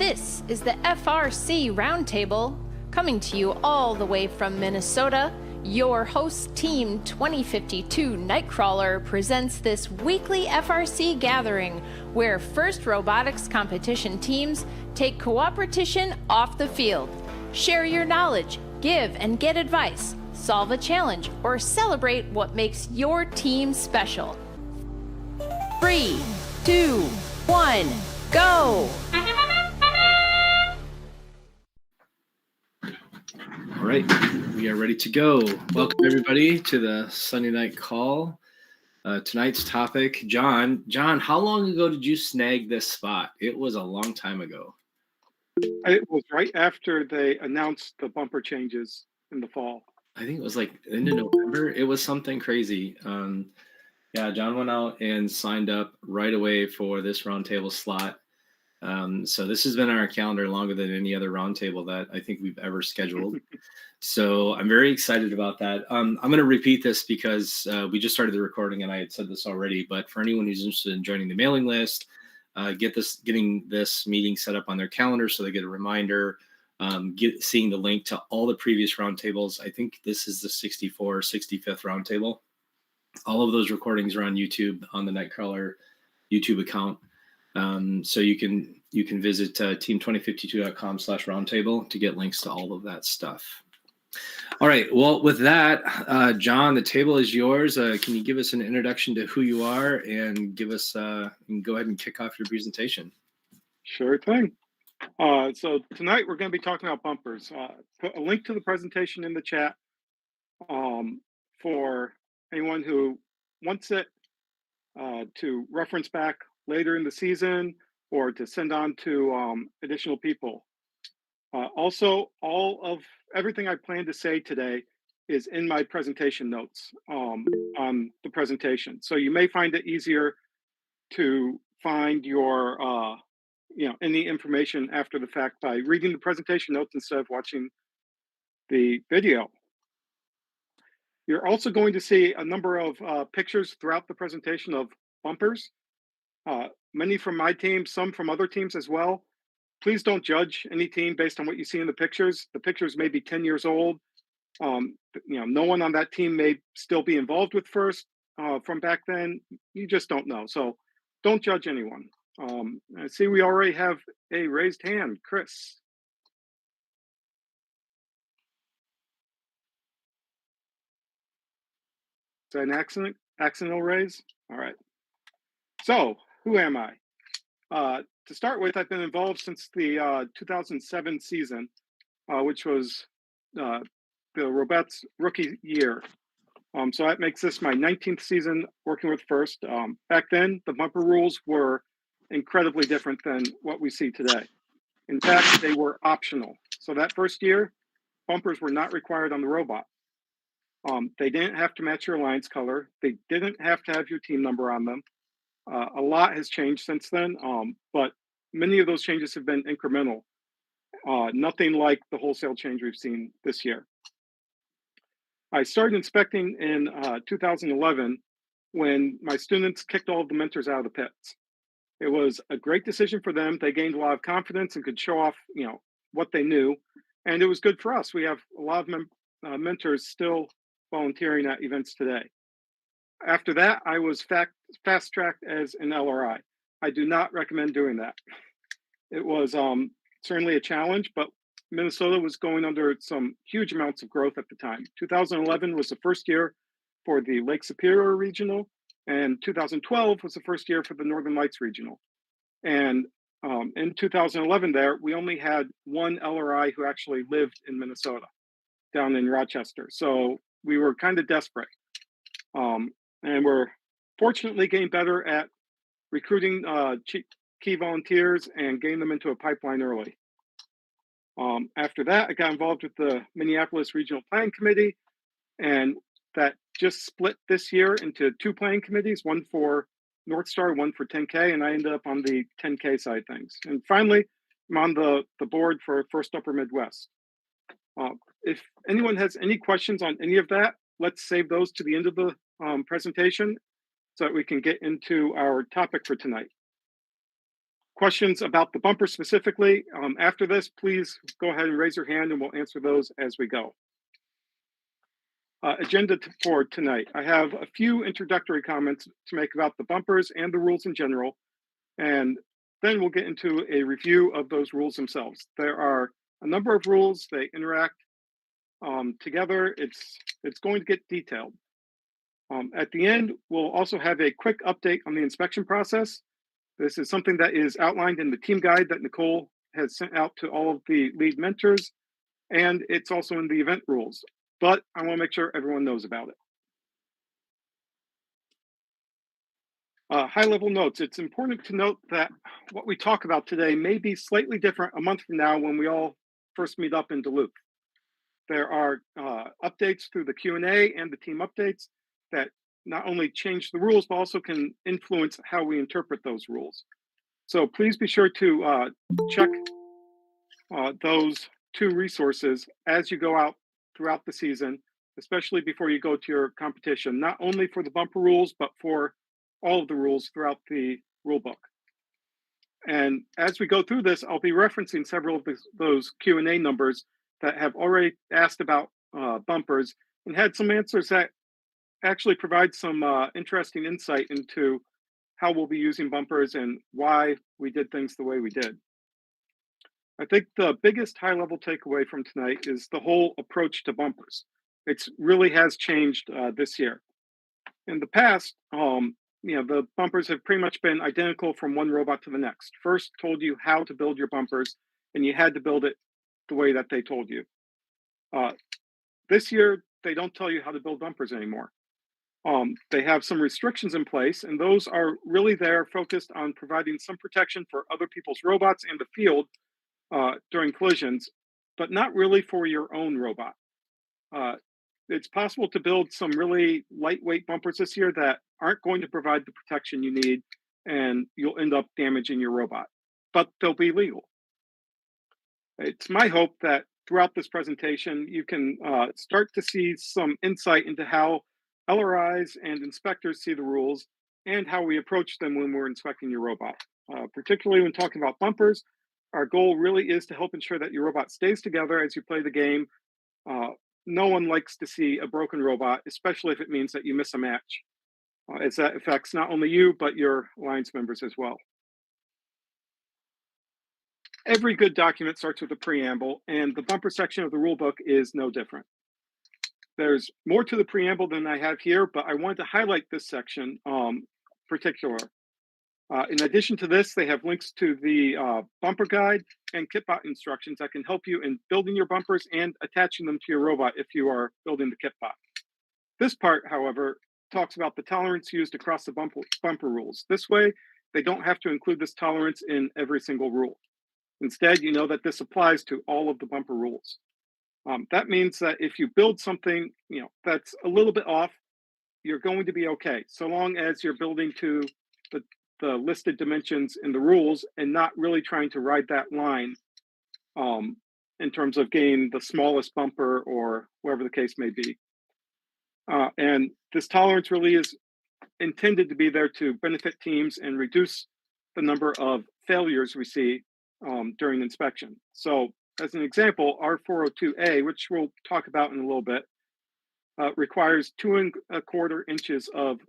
This is the FRC Roundtable, coming to you all the way from Minnesota. Your host team 2052 Nightcrawler presents this weekly FRC gathering where FIRST Robotics competition teams take cooperation off the field. Share your knowledge, give and get advice, solve a challenge, or celebrate what makes your team special. 3, 2, 1, go! All right, we are ready to go. Welcome everybody to the Sunday night call. Tonight's topic, John, how long ago did you snag this spot? It was a long time ago. It was right after they announced the bumper changes in the fall. I think it was like end of November. It was something crazy. Yeah, John went out and signed up right away for this roundtable slot. So this has been on our calendar longer than any other roundtable that I think we've ever scheduled. So I'm very excited about that. I'm going to repeat this because we just started the recording and I had said this already, but for anyone who's interested in joining the mailing list, getting this meeting set up on their calendar so they get a reminder, seeing the link to all the previous roundtables. I think this is the 65th roundtable. All of those recordings are on YouTube on the Nightcrawler YouTube account. So you can visit team2052.com/roundtable to get links to all of that stuff. All right. Well, with that, John, the table is yours. Can you give us an introduction to who you are and give us and go ahead and kick off your presentation? Sure thing. So tonight we're going to be talking about bumpers. Put a link to the presentation in the chat for anyone who wants it to reference back later in the season or to send on to additional people. Also, all of everything I plan to say today is in my presentation notes on the presentation. So you may find it easier to find your any information after the fact by reading the presentation notes instead of watching the video. You're also going to see a number of pictures throughout the presentation of bumpers. Many from my team, some from other teams as well. Please don't judge any team based on what you see in the pictures. The pictures may be 10 years old. No one on that team may still be involved with FIRST from back then. You just don't know. So don't judge anyone. I see we already have a raised hand, Chris. Is that an accidental raise? All right. So who am I? To start with, I've been involved since the 2007 season, which was the Robettes rookie year. So that makes this my 19th season working with FIRST. Back then, the bumper rules were incredibly different than what we see today. In fact, they were optional. So that first year, bumpers were not required on the robot. They didn't have to match your alliance color. They didn't have to have your team number on them. A lot has changed since then, but many of those changes have been incremental. Nothing like the wholesale change we've seen this year. I started inspecting in 2011 when my students kicked all of the mentors out of the pits. It was a great decision for them. They gained a lot of confidence and could show off, what they knew, and it was good for us. We have a lot of mentors still volunteering at events today. After that, I was fast-tracked as an LRI. I do not recommend doing that. It was certainly a challenge, but Minnesota was going under some huge amounts of growth at the time. 2011 was the first year for the Lake Superior Regional, and 2012 was the first year for the Northern Lights Regional. And in 2011 there, we only had one LRI who actually lived in Minnesota, down in Rochester. So we were kind of desperate. And we're fortunately getting better at recruiting key volunteers and getting them into a pipeline early. After that, I got involved with the Minneapolis Regional Planning Committee, and that just split this year into two planning committees, one for North Star, one for 10K, and I ended up on the 10K side of things. And finally, I'm on the board for FIRST Upper Midwest. If anyone has any questions on any of that, let's save those to the end of the presentation so that we can get into our topic for tonight. questions about the bumper specifically after this, please go ahead and raise your hand and we'll answer those as we go. Agenda for tonight. I have a few introductory comments to make about the bumpers and the rules in general, and then we'll get into a review of those rules themselves. There are a number of rules, they interact together. It's going to get detailed. At the end, we'll also have a quick update on the inspection process. This is something that is outlined in the team guide that Nicole has sent out to all of the lead mentors, and it's also in the event rules, but I want to make sure everyone knows about it. High-level notes. It's important to note that what we talk about today may be slightly different a month from now when we all first meet up in Duluth. There are updates through the Q&A and the team updates that not only change the rules, but also can influence how we interpret those rules. So please be sure to check those two resources as you go out throughout the season, especially before you go to your competition, not only for the bumper rules, but for all of the rules throughout the rule book. And as we go through this, I'll be referencing several of those Q&A numbers that have already asked about bumpers and had some answers that actually provide some interesting insight into how we'll be using bumpers and why we did things the way we did. I think the biggest high-level takeaway from tonight is the whole approach to bumpers. It really has changed this year. In the past, the bumpers have pretty much been identical from one robot to the next. First told you how to build your bumpers, and you had to build it the way that they told you. This year, they don't tell you how to build bumpers anymore. They have some restrictions in place, and those are really there focused on providing some protection for other people's robots in the field during collisions, but not really for your own robot. It's possible to build some really lightweight bumpers this year that aren't going to provide the protection you need, and you'll end up damaging your robot, but they'll be legal. It's my hope that throughout this presentation, you can start to see some insight into how LRIs and inspectors see the rules and how we approach them when we're inspecting your robot. Particularly when talking about bumpers, our goal really is to help ensure that your robot stays together as you play the game. No one likes to see a broken robot, especially if it means that you miss a match, as that affects not only you, but your alliance members as well. Every good document starts with a preamble, and the bumper section of the rulebook is no different. There's more to the preamble than I have here, but I wanted to highlight this section particular. In addition to this, they have links to the bumper guide and kitbot instructions that can help you in building your bumpers and attaching them to your robot if you are building the kitbot. This part, however, talks about the tolerance used across the bumper rules. This way, they don't have to include this tolerance in every single rule. Instead, you know that this applies to all of the bumper rules. That means that if you build something that's a little bit off, you're going to be okay, so long as you're building to the listed dimensions in the rules and not really trying to ride that line in terms of getting the smallest bumper or whatever the case may be. And this tolerance really is intended to be there to benefit teams and reduce the number of failures we see during inspection. So as an example, R402A, which we'll talk about in a little bit, requires 2¼ inches of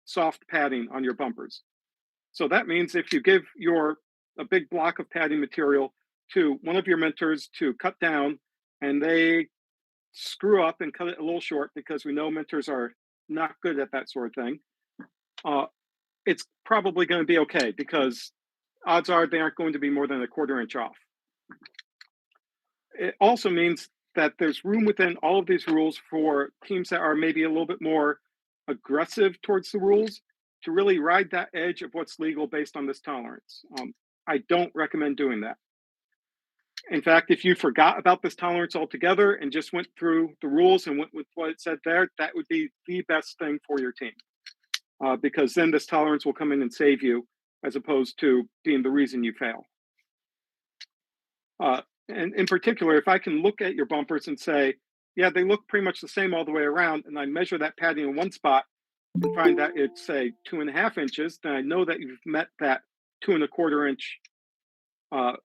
soft padding on your bumpers. So that means if you give a big block of padding material to one of your mentors to cut down, and they screw up and cut it a little short, because we know mentors are not good at that sort of thing, it's probably going to be okay, because odds are they aren't going to be more than ¼ inch off. It also means that there's room within all of these rules for teams that are maybe a little bit more aggressive towards the rules to really ride that edge of what's legal based on this tolerance. I don't recommend doing that. In fact, if you forgot about this tolerance altogether and just went through the rules and went with what it said there, that would be the best thing for your team, because then this tolerance will come in and save you, as opposed to being the reason you fail. And in particular, if I can look at your bumpers and say, yeah, they look pretty much the same all the way around, and I measure that padding in one spot and find that it's, say, 2½ inches, then I know that you've met that 2¼ inch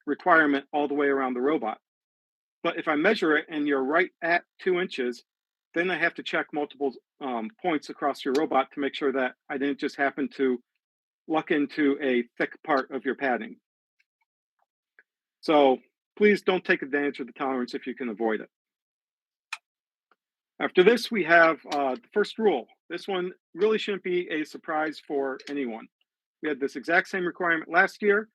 requirement all the way around the robot. But if I measure it and you're right at 2 inches, then I have to check multiple points across your robot to make sure that I didn't just happen to luck into a thick part of your padding. So please don't take advantage of the tolerance if you can avoid it. After this, we have the first rule. This one really shouldn't be a surprise for anyone. We had this exact same requirement last year.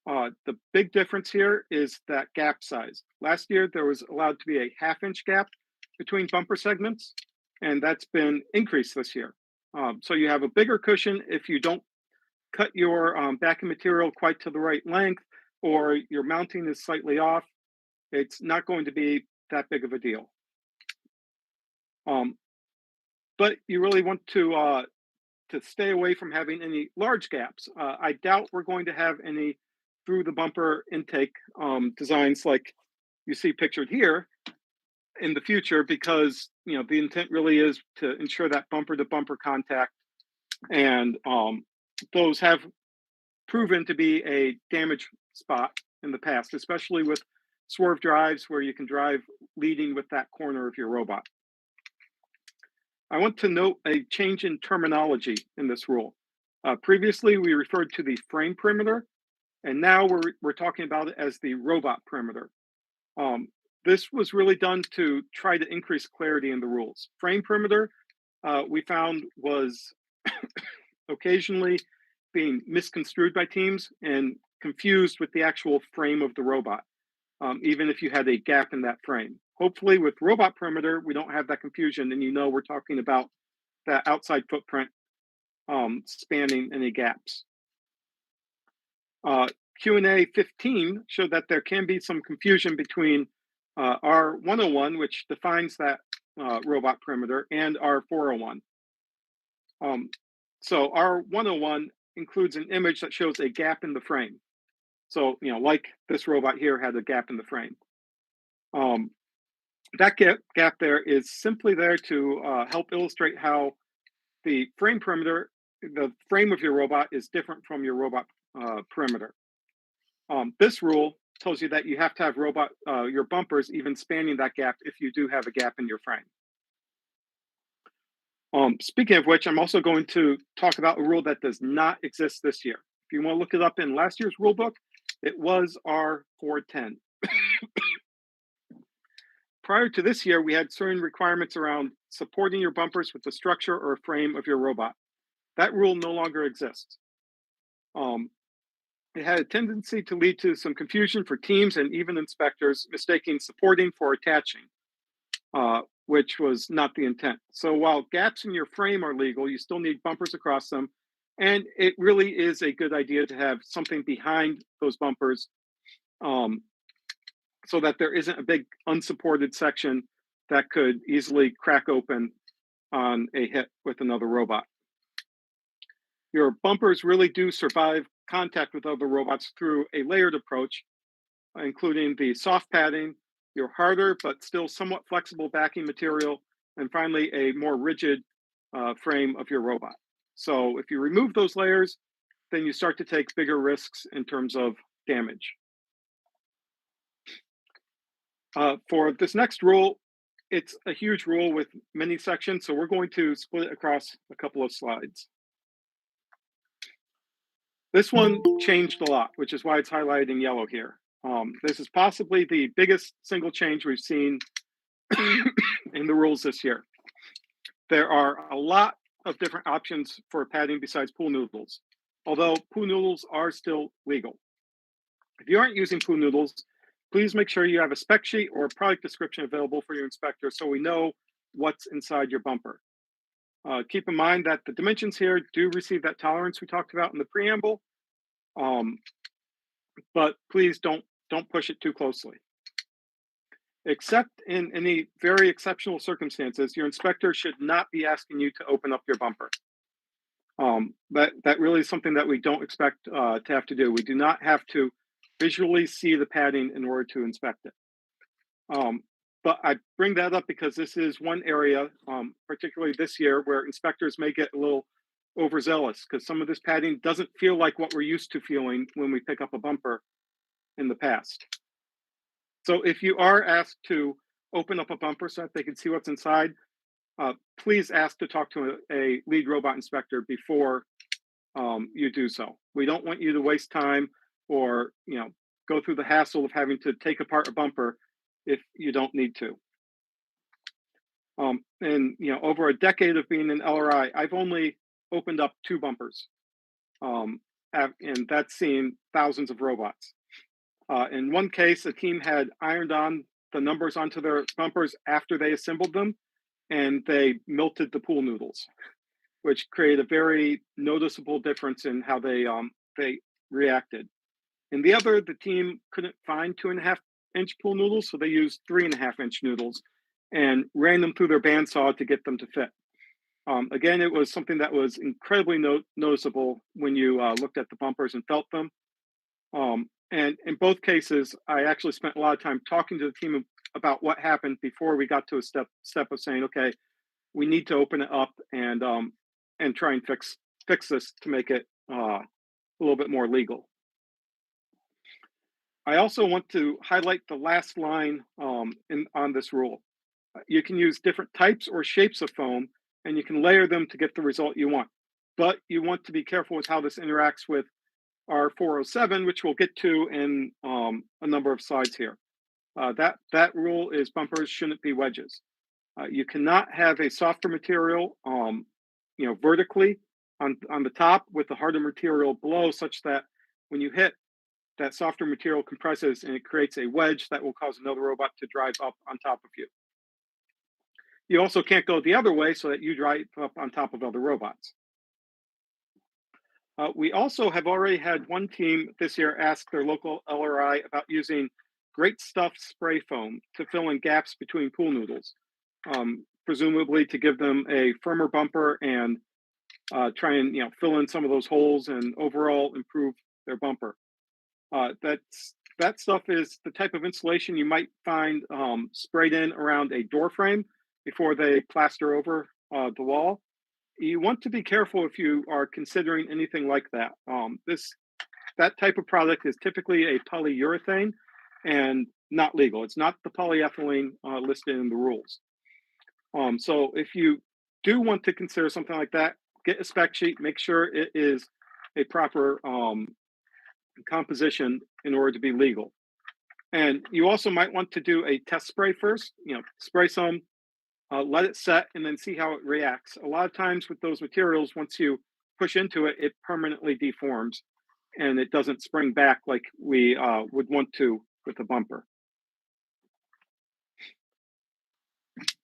The big difference here is that gap size. Last year, there was allowed to be a 1/2 inch gap between bumper segments, and that's been increased this year. So you have a bigger cushion if you don't cut your backing material quite to the right length, or your mounting is slightly off. It's not going to be that big of a deal. But you really want to stay away from having any large gaps. I doubt we're going to have any through the bumper intake designs like you see pictured here in the future, because the intent really is to ensure that bumper to bumper contact, and those have proven to be a damage spot in the past, especially with swerve drives where you can drive leading with that corner of your robot. I want to note a change in terminology in this rule. Previously, we referred to the frame perimeter, and now we're talking about it as the robot perimeter. This was really done to try to increase clarity in the rules. Frame perimeter, we found, was occasionally being misconstrued by teams and confused with the actual frame of the robot, even if you had a gap in that frame. Hopefully with robot perimeter, we don't have that confusion, and we're talking about that outside footprint spanning any gaps. Q&A 15 showed that there can be some confusion between R101, which defines that robot perimeter, and R401. So R101 includes an image that shows a gap in the frame. So, like this robot here had a gap in the frame. That gap there is simply there to help illustrate how the frame perimeter, the frame of your robot, is different from your robot perimeter. This rule tells you that you have to have your bumpers even spanning that gap if you do have a gap in your frame. Speaking of which, I'm also going to talk about a rule that does not exist this year. If you want to look it up in last year's rule book, it was R410. Prior to this year, we had certain requirements around supporting your bumpers with the structure or frame of your robot. That rule no longer exists. It had a tendency to lead to some confusion for teams and even inspectors mistaking supporting for attaching, which was not the intent. So while gaps in your frame are legal, you still need bumpers across them. And it really is a good idea to have something behind those bumpers so that there isn't a big unsupported section that could easily crack open on a hit with another robot. Your bumpers really do survive contact with other robots through a layered approach, including the soft padding, your harder but still somewhat flexible backing material, and finally a more rigid frame of your robot. So if you remove those layers, then you start to take bigger risks in terms of damage. For this next rule, it's a huge rule with many sections, so we're going to split it across a couple of slides. This one changed a lot, which is why it's highlighted in yellow here. This is possibly the biggest single change we've seen in the rules this year. There are a lot of different options for padding besides pool noodles, although pool noodles are still legal. If you aren't using pool noodles, please make sure you have a spec sheet or a product description available for your inspector so we know what's inside your bumper. Keep in mind that the dimensions here do receive that tolerance we talked about in the preamble, but please don't push it too closely. Except in any very exceptional circumstances, your inspector should not be asking you to open up your bumper. That really is something that we don't expect to have to do. We do not have to visually see the padding in order to inspect it. But I bring that up because this is one area, particularly this year, where inspectors may get a little overzealous because some of this padding doesn't feel like what we're used to feeling when we pick up a bumper in the past. So if you are asked to open up a bumper so that they can see what's inside, please ask to talk to a lead robot inspector before you do so. We don't want you to waste time or go through the hassle of having to take apart a bumper if you don't need to. And over a decade of being in LRI, I've only opened up 2 bumpers, and that's seen thousands of robots. In one case, a team had ironed on the numbers onto their bumpers after they assembled them, and they melted the pool noodles, which created a very noticeable difference in how they reacted. In the other, the team couldn't find 2.5-inch pool noodles, so they used 3.5-inch noodles and ran them through their bandsaw to get them to fit. Again, it was something that was incredibly noticeable when you looked at the bumpers and felt them. And in both cases, I actually spent a lot of time talking to the team about what happened before we got to a step of saying, okay, we need to open it up and try and fix this to make it a little bit more legal. I also want to highlight the last line on this rule. You can use different types or shapes of foam, and you can layer them to get the result you want. But you want to be careful with how this interacts with our 407, which we'll get to in a number of slides here. That rule is bumpers shouldn't be wedges. You cannot have a softer material, vertically on the top with the harder material below, such that when you hit, that softer material compresses and it creates a wedge that will cause another robot to drive up on top of you. You also can't go the other way so that you drive up on top of other robots. We also have already had one team this year ask their local LRI about using Great Stuff spray foam to fill in gaps between pool noodles, presumably to give them a firmer bumper and try and fill in some of those holes and overall improve their bumper. That stuff is the type of insulation you might find sprayed in around a door frame before they plaster over the wall. You want to be careful if you are considering anything like that. That type of product is typically a polyurethane and not legal. It's not the polyethylene listed in the rules. So if you do want to consider something like that, get a spec sheet, make sure it is a proper composition in order to be legal. And you also might want to do a test spray first, spray some, let it set, and then see how it reacts. A lot of times with those materials, once you push into it, it permanently deforms and it doesn't spring back like we would want to with a bumper.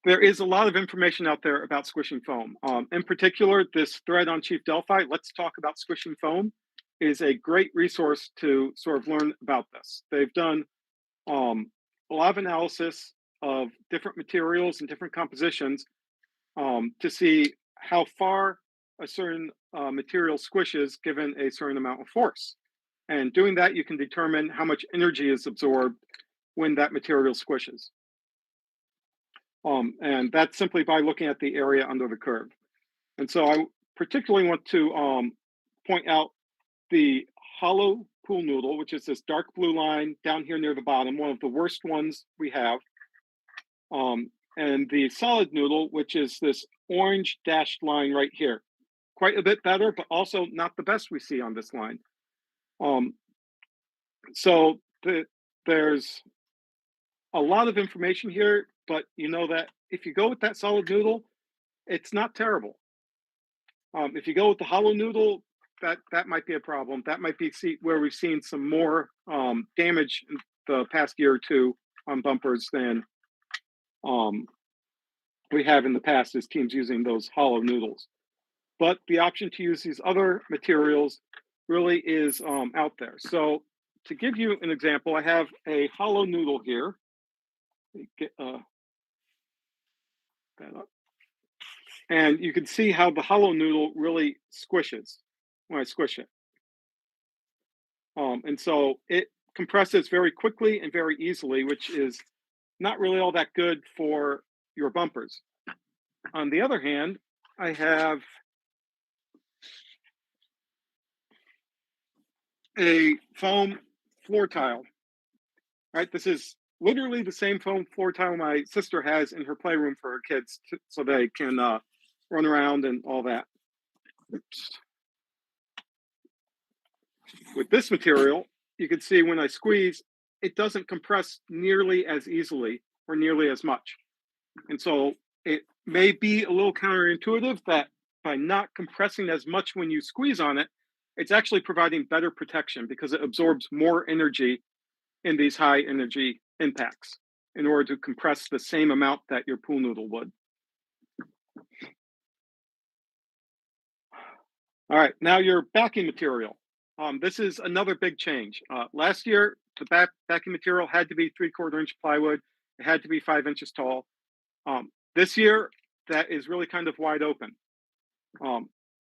There is a lot of information out there about squishing foam. In particular, this thread on Chief Delphi, Let's Talk About Squishing Foam, is a great resource to sort of learn about this. They've done a lot of analysis of different materials and different compositions to see how far a certain material squishes given a certain amount of force. And doing that, you can determine how much energy is absorbed when that material squishes. And that's simply by looking at the area under the curve. And so I particularly want to point out the hollow pool noodle, which is this dark blue line down here near the bottom, one of the worst ones we have. And the solid noodle, which is this orange dashed line right here. Quite a bit better, but also not the best we see on this line. So there's a lot of information here, but you know that if you go with that solid noodle, it's not terrible. If you go with the hollow noodle, that might be a problem. That might be where we've seen some more damage in the past year or two on bumpers than we have in the past as teams using those hollow noodles. But the option to use these other materials really is out there. So to give you an example, I have a hollow noodle here. Get that up. And you can see how the hollow noodle really squishes when I squish it. And so it compresses very quickly and very easily, which is not really all that good for your bumpers. On the other hand, I have a foam floor tile. Right, this is literally the same foam floor tile my sister has in her playroom for her kids, so they can run around and all that. Oops. With this material, you can see when I squeeze, it doesn't compress nearly as easily or nearly as much. And so it may be a little counterintuitive that by not compressing as much when you squeeze on it, it's actually providing better protection because it absorbs more energy in these high energy impacts in order to compress the same amount that your pool noodle would. All right, now your backing material. This is another big change. Last year, the backing material had to be 3/4 inch plywood. It had to be 5 inches tall. This year, that is really kind of wide open.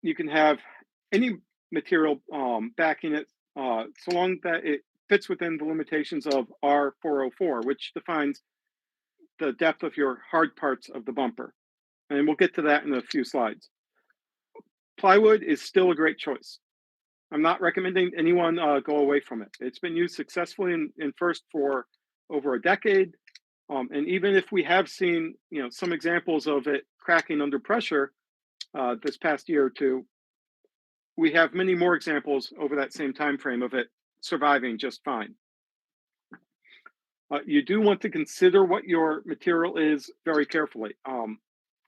You can have any material backing it, so long that it fits within the limitations of R404, which defines the depth of your hard parts of the bumper. And we'll get to that in a few slides. Plywood is still a great choice. I'm not recommending anyone go away from it. It's been used successfully in FIRST for over a decade. And even if we have seen, some examples of it cracking under pressure this past year or two, we have many more examples over that same time frame of it surviving just fine. You do want to consider what your material is very carefully.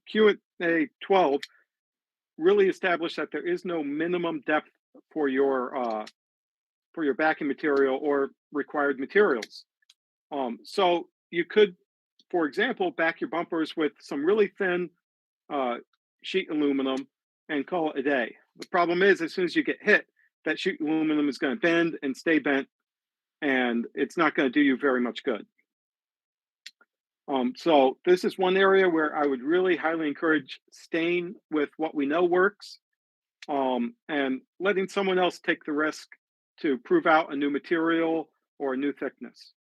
Q&A 12 really established that there is no minimum depth for your backing material or required materials. So you could, for example, back your bumpers with some really thin sheet aluminum and call it a day. The problem is, as soon as you get hit, that sheet aluminum is going to bend and stay bent, and it's not going to do you very much good. So this is one area where I would really highly encourage staying with what we know works, and letting someone else take the risk to prove out a new material or a new thickness.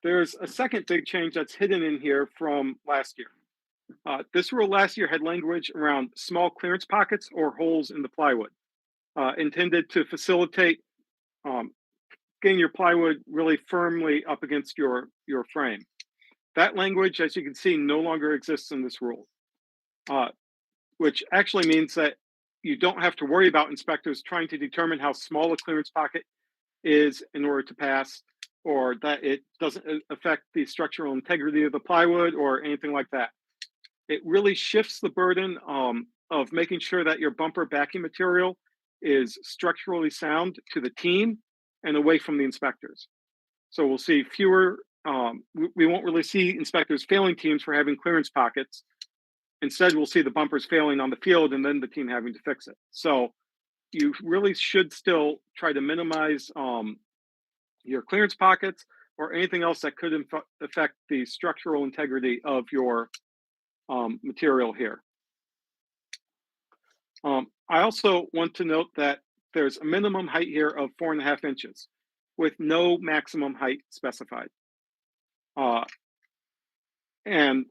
There's a second big change that's hidden in here from last year. This rule last year had language around small clearance pockets or holes in the plywood, intended to facilitate getting your plywood really firmly up against your frame. That language, as you can see, no longer exists in this rule, which actually means that you don't have to worry about inspectors trying to determine how small a clearance pocket is in order to pass, or that it doesn't affect the structural integrity of the plywood or anything like that. It really shifts the burden of making sure that your bumper backing material is structurally sound to the team and away from the inspectors. So we'll see fewer, we won't really see inspectors failing teams for having clearance pockets. Instead, we'll see the bumpers failing on the field and then the team having to fix it. So you really should still try to minimize your clearance pockets or anything else that could affect the structural integrity of your material here. I also want to note that there's a minimum height here of 4.5 inches with no maximum height specified. And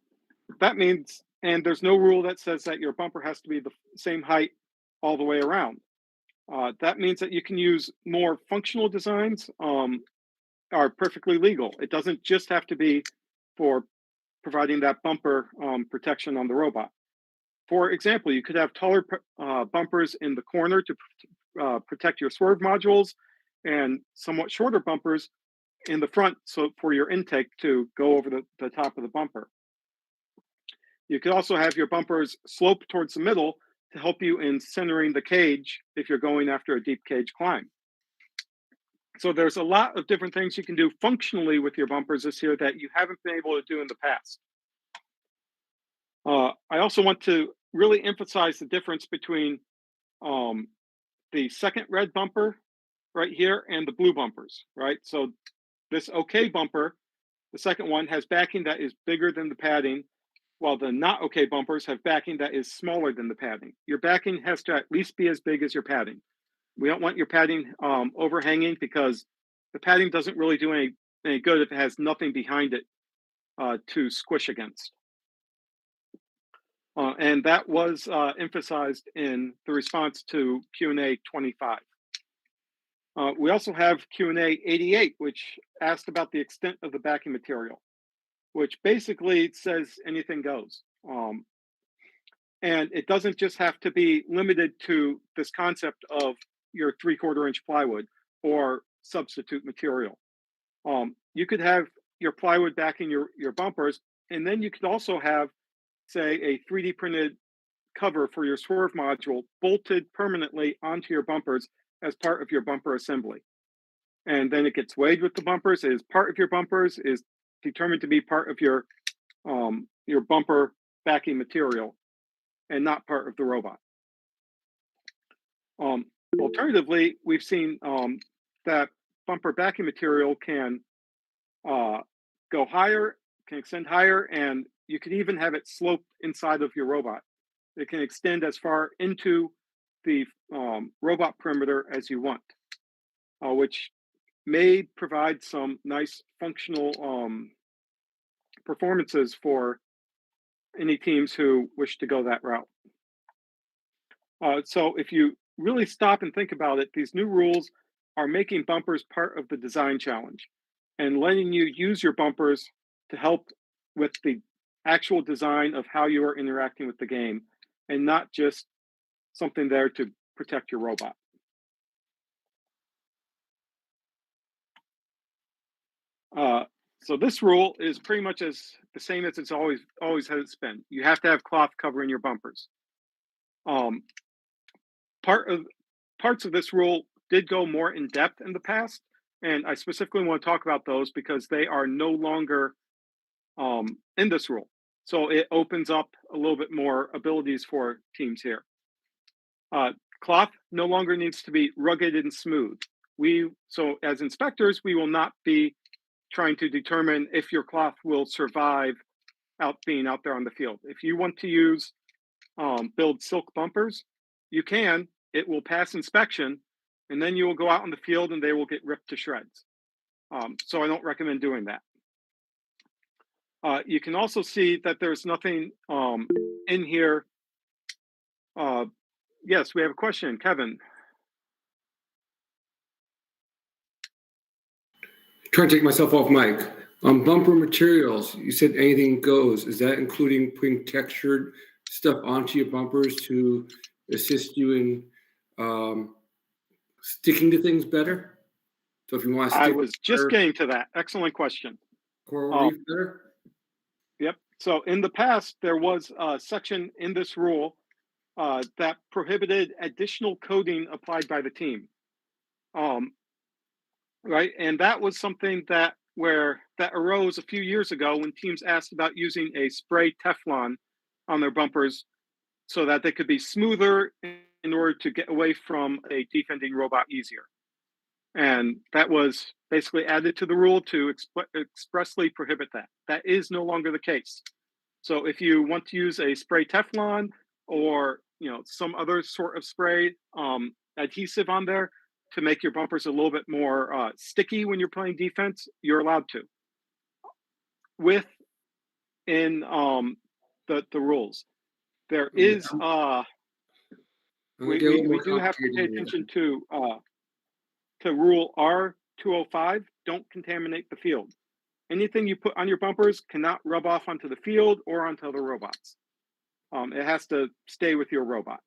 that means, and there's no rule that says that your bumper has to be the same height all the way around. That means that you can use more functional designs are perfectly legal. It doesn't just have to be for providing that bumper protection on the robot. For example, you could have taller bumpers in the corner to protect your swerve modules and somewhat shorter bumpers in the front so for your intake to go over the top of the bumper. You could also have your bumpers slope towards the middle to help you in centering the cage if you're going after a deep cage climb. So there's a lot of different things you can do functionally with your bumpers this year that you haven't been able to do in the past. I also want to really emphasize the difference between the second red bumper right here and the blue bumpers, right? So this OK bumper, the second one, has backing that is bigger than the padding, while the not OK bumpers have backing that is smaller than the padding. Your backing has to at least be as big as your padding. We don't want your padding overhanging because the padding doesn't really do any good if it has nothing behind it to squish against. And that was emphasized in the response to Q&A 25. We also have Q&A 88, which asked about the extent of the backing material, which basically says anything goes. And it doesn't just have to be limited to this concept of your 3/4 inch plywood or substitute material. You could have your plywood backing your bumpers, and then you could also have, say, a 3D printed cover for your swerve module bolted permanently onto your bumpers as part of your bumper assembly. And then it gets weighed with the bumpers, is part of your bumpers, is determined to be part of your bumper backing material and not part of the robot. Alternatively, we've seen that bumper backing material can go higher, can extend higher, and you could even have it sloped inside of your robot. It can extend as far into the robot perimeter as you want, which may provide some nice functional performances for any teams who wish to go that route. So if you really stop and think about it, these new rules are making bumpers part of the design challenge and letting you use your bumpers to help with the actual design of how you are interacting with the game, and not just something there to protect your robot. So this rule is pretty much as the same as it's always has been. You have to have cloth covering your bumpers. Parts of this rule did go more in depth in the past, and I specifically want to talk about those because they are no longer in this rule. So it opens up a little bit more abilities for teams here. Cloth no longer needs to be rugged and smooth. So as inspectors, we will not be trying to determine if your cloth will survive being out there on the field. If you want to build silk bumpers, you can. It will pass inspection, and then you will go out on the field and they will get ripped to shreds. So I don't recommend doing that. You can also see that there's nothing in here. Yes, we have a question, Kevin. Trying to take myself off mic. Bumper materials, you said anything goes. Is that including putting textured stuff onto your bumpers to assist you in sticking to things better? So if you want to stick, I was just getting to that. Excellent question. coral reef better? Yep. So in the past, there was a section in this rule that prohibited additional coding applied by the team. Right. And that was something that arose a few years ago when teams asked about using a spray Teflon on their bumpers so that they could be smoother in order to get away from a defending robot easier. And that was basically added to the rule to expressly prohibit that. That is no longer the case. So if you want to use a spray Teflon or some other sort of spray adhesive on there to make your bumpers a little bit more sticky when you're playing defense, you're allowed to. Within the rules, there is we do have to pay attention to rule R205. Don't contaminate the field. Anything you put on your bumpers cannot rub off onto the field or onto other robots. It has to stay with your robot.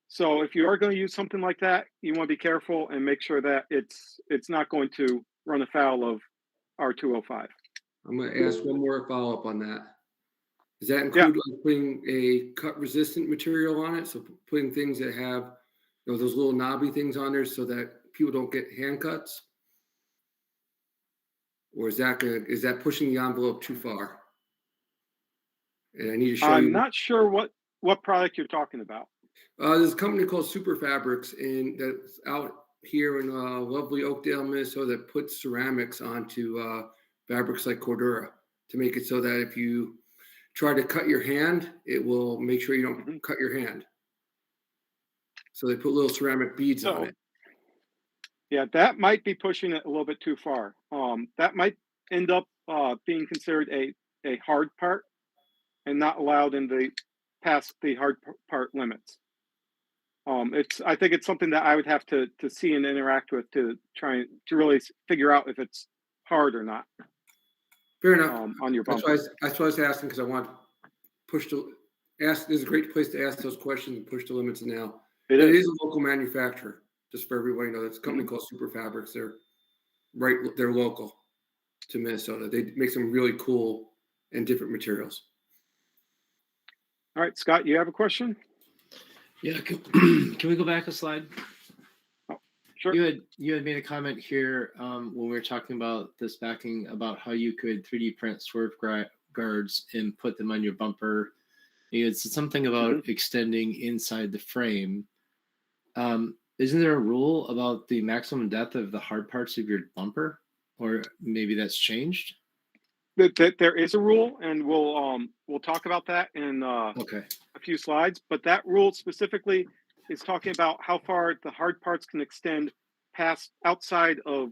So if you are going to use something like that, you want to be careful and make sure that it's not going to run afoul of R205. I'm going to ask one more follow-up on that. Does that include like putting a cut-resistant material on it? So putting things that have those little knobby things on there so that people don't get hand cuts? Or is that pushing the envelope too far? And I need to show you. I'm not sure what product you're talking about. There's a company called Super Fabrics, and that's out here in lovely Oakdale, Minnesota, that puts ceramics onto fabrics like Cordura to make it so that if you try to cut your hand, it will make sure you don't cut your hand. So they put little ceramic beads on it. Yeah, that might be pushing it a little bit too far. That might end up being considered a hard part, and not allowed past the hard part limits. I think it's something that I would have to see and interact with to try to really figure out if it's hard or not. Fair enough. On your That's bumper. that's why I was asking, because I want to push ask. This is a great place to ask those questions and push the limits now. It is a local manufacturer, just for everybody to know. It's a company called Super Fabrics. They're local to Minnesota. They make some really cool and different materials. All right, Scott, you have a question? Yeah, can we go back a slide? Oh, sure. You had made a comment here when we were talking about this backing, about how you could 3D print swerve guards and put them on your bumper. It's something about extending inside the frame. Isn't there a rule about the maximum depth of the hard parts of your bumper, or maybe that's changed? There is a rule, and we'll talk about that in a few slides. But that rule specifically is talking about how far the hard parts can extend past outside of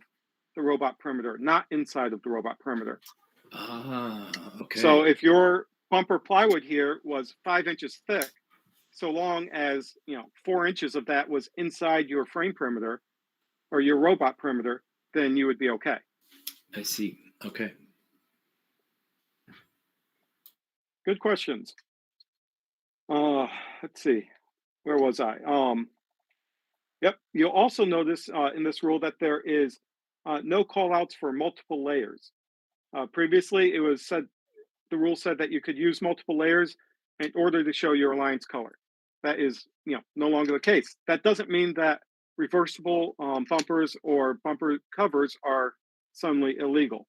the robot perimeter, not inside of the robot perimeter. Okay. So if your bumper plywood here was 5 inches thick, so long as 4 inches of that was inside your frame perimeter or your robot perimeter, then you would be okay. I see. Okay. Good questions. Let's see. Where was I? Yep. You'll also notice in this rule that there is no call outs for multiple layers. Previously, the rule said that you could use multiple layers in order to show your alliance color. That is, no longer the case. That doesn't mean that reversible bumpers or bumper covers are suddenly illegal.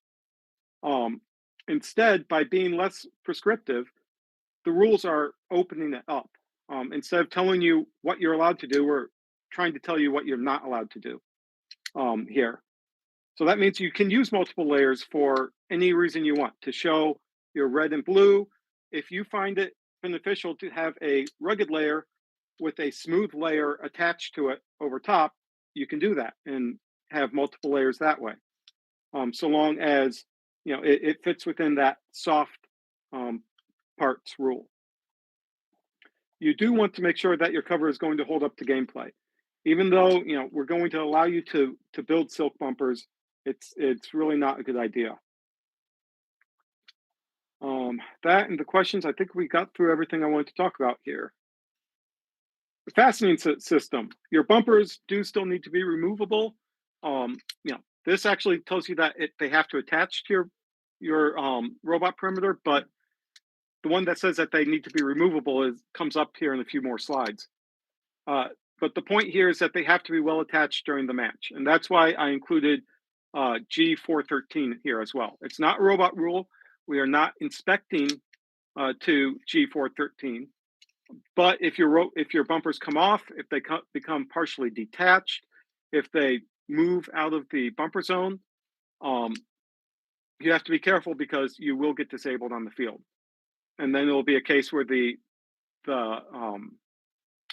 Instead, by being less prescriptive, the rules are opening it up. Instead of telling you what you're allowed to do, we're trying to tell you what you're not allowed to do here. So that means you can use multiple layers for any reason you want to show your red and blue. If you find it beneficial to have a rugged layer with a smooth layer attached to it over top, you can do that and have multiple layers that way. So long as it fits within that soft parts rule. You do want to make sure that your cover is going to hold up to gameplay. Even though we're going to allow you to build silk bumpers, it's really not a good idea. That and the questions, I think we got through everything I wanted to talk about here. The fastening system. Your bumpers do still need to be removable. This actually tells you that they have to attach to your robot perimeter, but the one that says that they need to be removable comes up here in a few more slides. But the point here is that they have to be well attached during the match. And that's why I included G413 here as well. It's not a robot rule. We are not inspecting to G413. But if your bumpers come off, if they become partially detached, if they move out of the bumper zone, you have to be careful because you will get disabled on the field. And then it'll be a case where the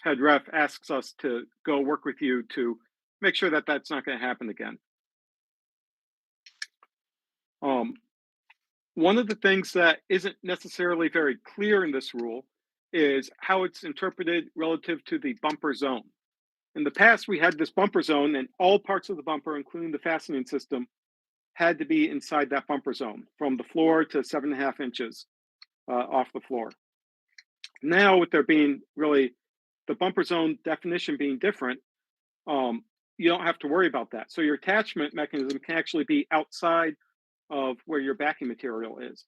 head ref asks us to go work with you to make sure that that's not going to happen again. One of the things that isn't necessarily very clear in this rule is how it's interpreted relative to the bumper zone. In the past, we had this bumper zone, and all parts of the bumper, including the fastening system, had to be inside that bumper zone from the floor to 7.5 inches off the floor. Now, with there being really the bumper zone definition being different, you don't have to worry about that. So your attachment mechanism can actually be outside of where your backing material is.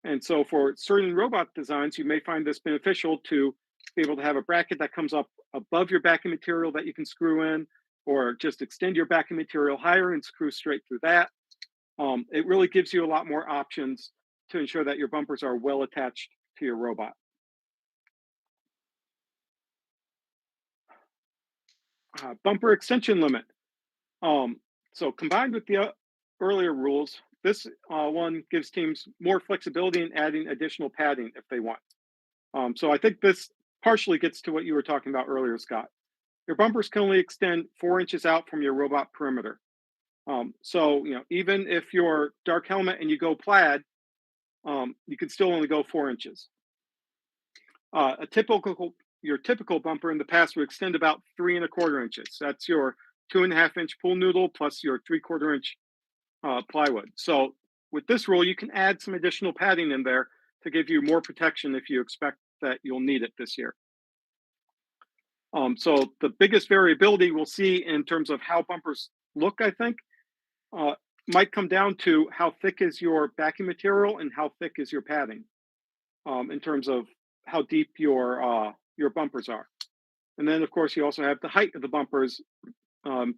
And so for certain robot designs, you may find this beneficial to be able to have a bracket that comes up above your backing material that you can screw in, or just extend your backing material higher and screw straight through that. It really gives you a lot more options to ensure that your bumpers are well attached to your robot. Bumper extension limit. So combined with the earlier rules, this one gives teams more flexibility in adding additional padding if they want. So I think this partially gets to what you were talking about earlier, Scott. Your bumpers can only extend 4 inches out from your robot perimeter. So even if you're dark helmet and you go plaid, you can still only go 4 inches. A typical your typical bumper in the past would extend about 3¼ inches. That's your 2.5-inch pool noodle plus your 3/4 inch plywood. So with this rule, you can add some additional padding in there to give you more protection if you expect that you'll need it this year. So the biggest variability we'll see in terms of how bumpers look, I think, might come down to how thick is your backing material and how thick is your padding, in terms of how deep your bumpers are. And then, of course, you also have the height of the bumpers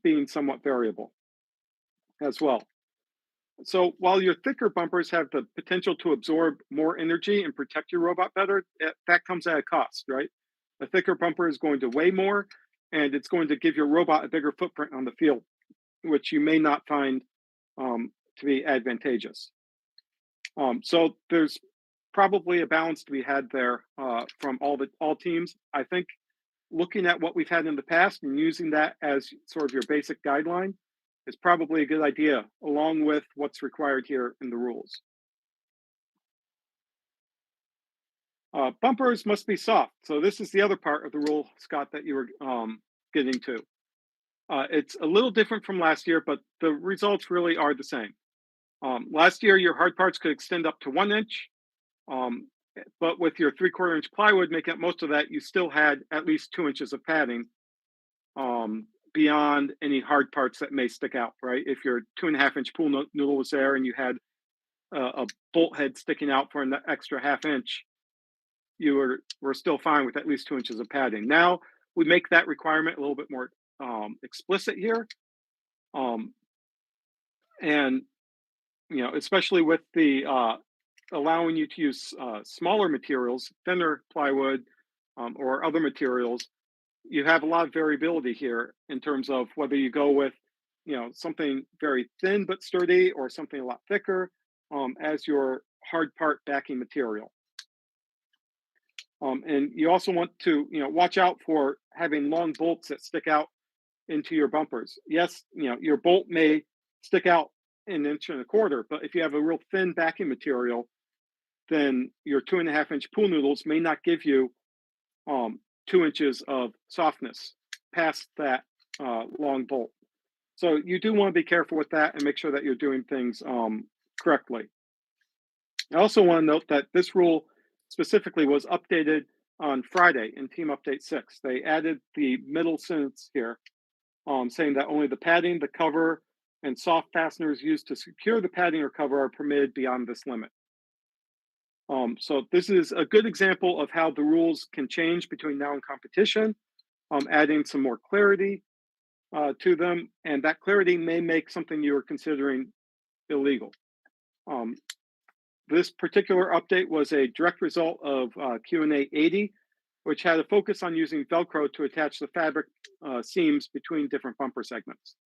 being somewhat variable as well. So while your thicker bumpers have the potential to absorb more energy and protect your robot better, that comes at a cost, right? A thicker bumper is going to weigh more, and it's going to give your robot a bigger footprint on the field, which you may not find to be advantageous. So there's probably a balance to be had there from all teams. I think looking at what we've had in the past and using that as sort of your basic guideline is probably a good idea, along with what's required here in the rules. Bumpers must be soft. So this is the other part of the rule, Scott, that you were getting to. It's a little different from last year, but the results really are the same. Last year, your hard parts could extend up to 1 inch, but with your 3/4 inch plywood making up most of that, you still had at least 2 inches of padding beyond any hard parts that may stick out, right? If your 2.5-inch pool noodle was there and you had a bolt head sticking out for an extra 1/2 inch, you were still fine with at least 2 inches of padding. Now we make that requirement a little bit more explicit here, and especially with the allowing you to use smaller materials, thinner plywood, or other materials. You have a lot of variability here in terms of whether you go with something very thin but sturdy or something a lot thicker as your hard part backing material. And you also want to watch out for having long bolts that stick out into your bumpers. Yes, your bolt may stick out 1.25 inches, but if you have a real thin backing material, then your 2.5-inch pool noodles may not give you 2 inches of softness past that long bolt. So you do want to be careful with that and make sure that you're doing things correctly. I also want to note that this rule specifically was updated on Friday in Team Update 6. They added the middle sentence here saying that only the padding, the cover, and soft fasteners used to secure the padding or cover are permitted beyond this limit. So this is a good example of how the rules can change between now and competition, adding some more clarity to them, and that clarity may make something you are considering illegal. This particular update was a direct result of Q&A 80, which had a focus on using Velcro to attach the fabric seams between different bumper segments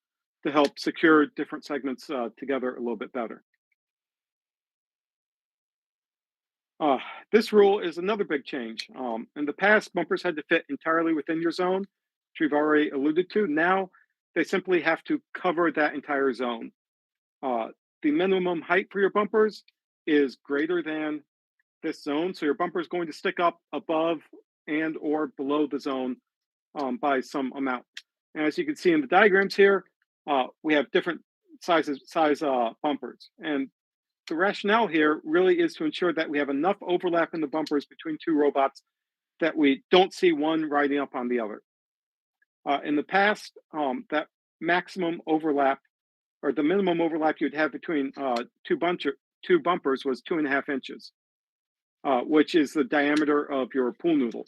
to help secure different segments together a little bit better. This rule is another big change. In the past, bumpers had to fit entirely within your zone, which we've already alluded to. Now, they simply have to cover that entire zone. The minimum height for your bumpers is greater than this zone, so your bumper is going to stick up above and or below the zone by some amount. And as you can see in the diagrams here, we have different size bumpers. And the rationale here really is to ensure that we have enough overlap in the bumpers between two robots that we don't see one riding up on the other. In the past, that maximum overlap or the minimum overlap you'd have between two bumpers was 2.5 inches, which is the diameter of your pool noodle.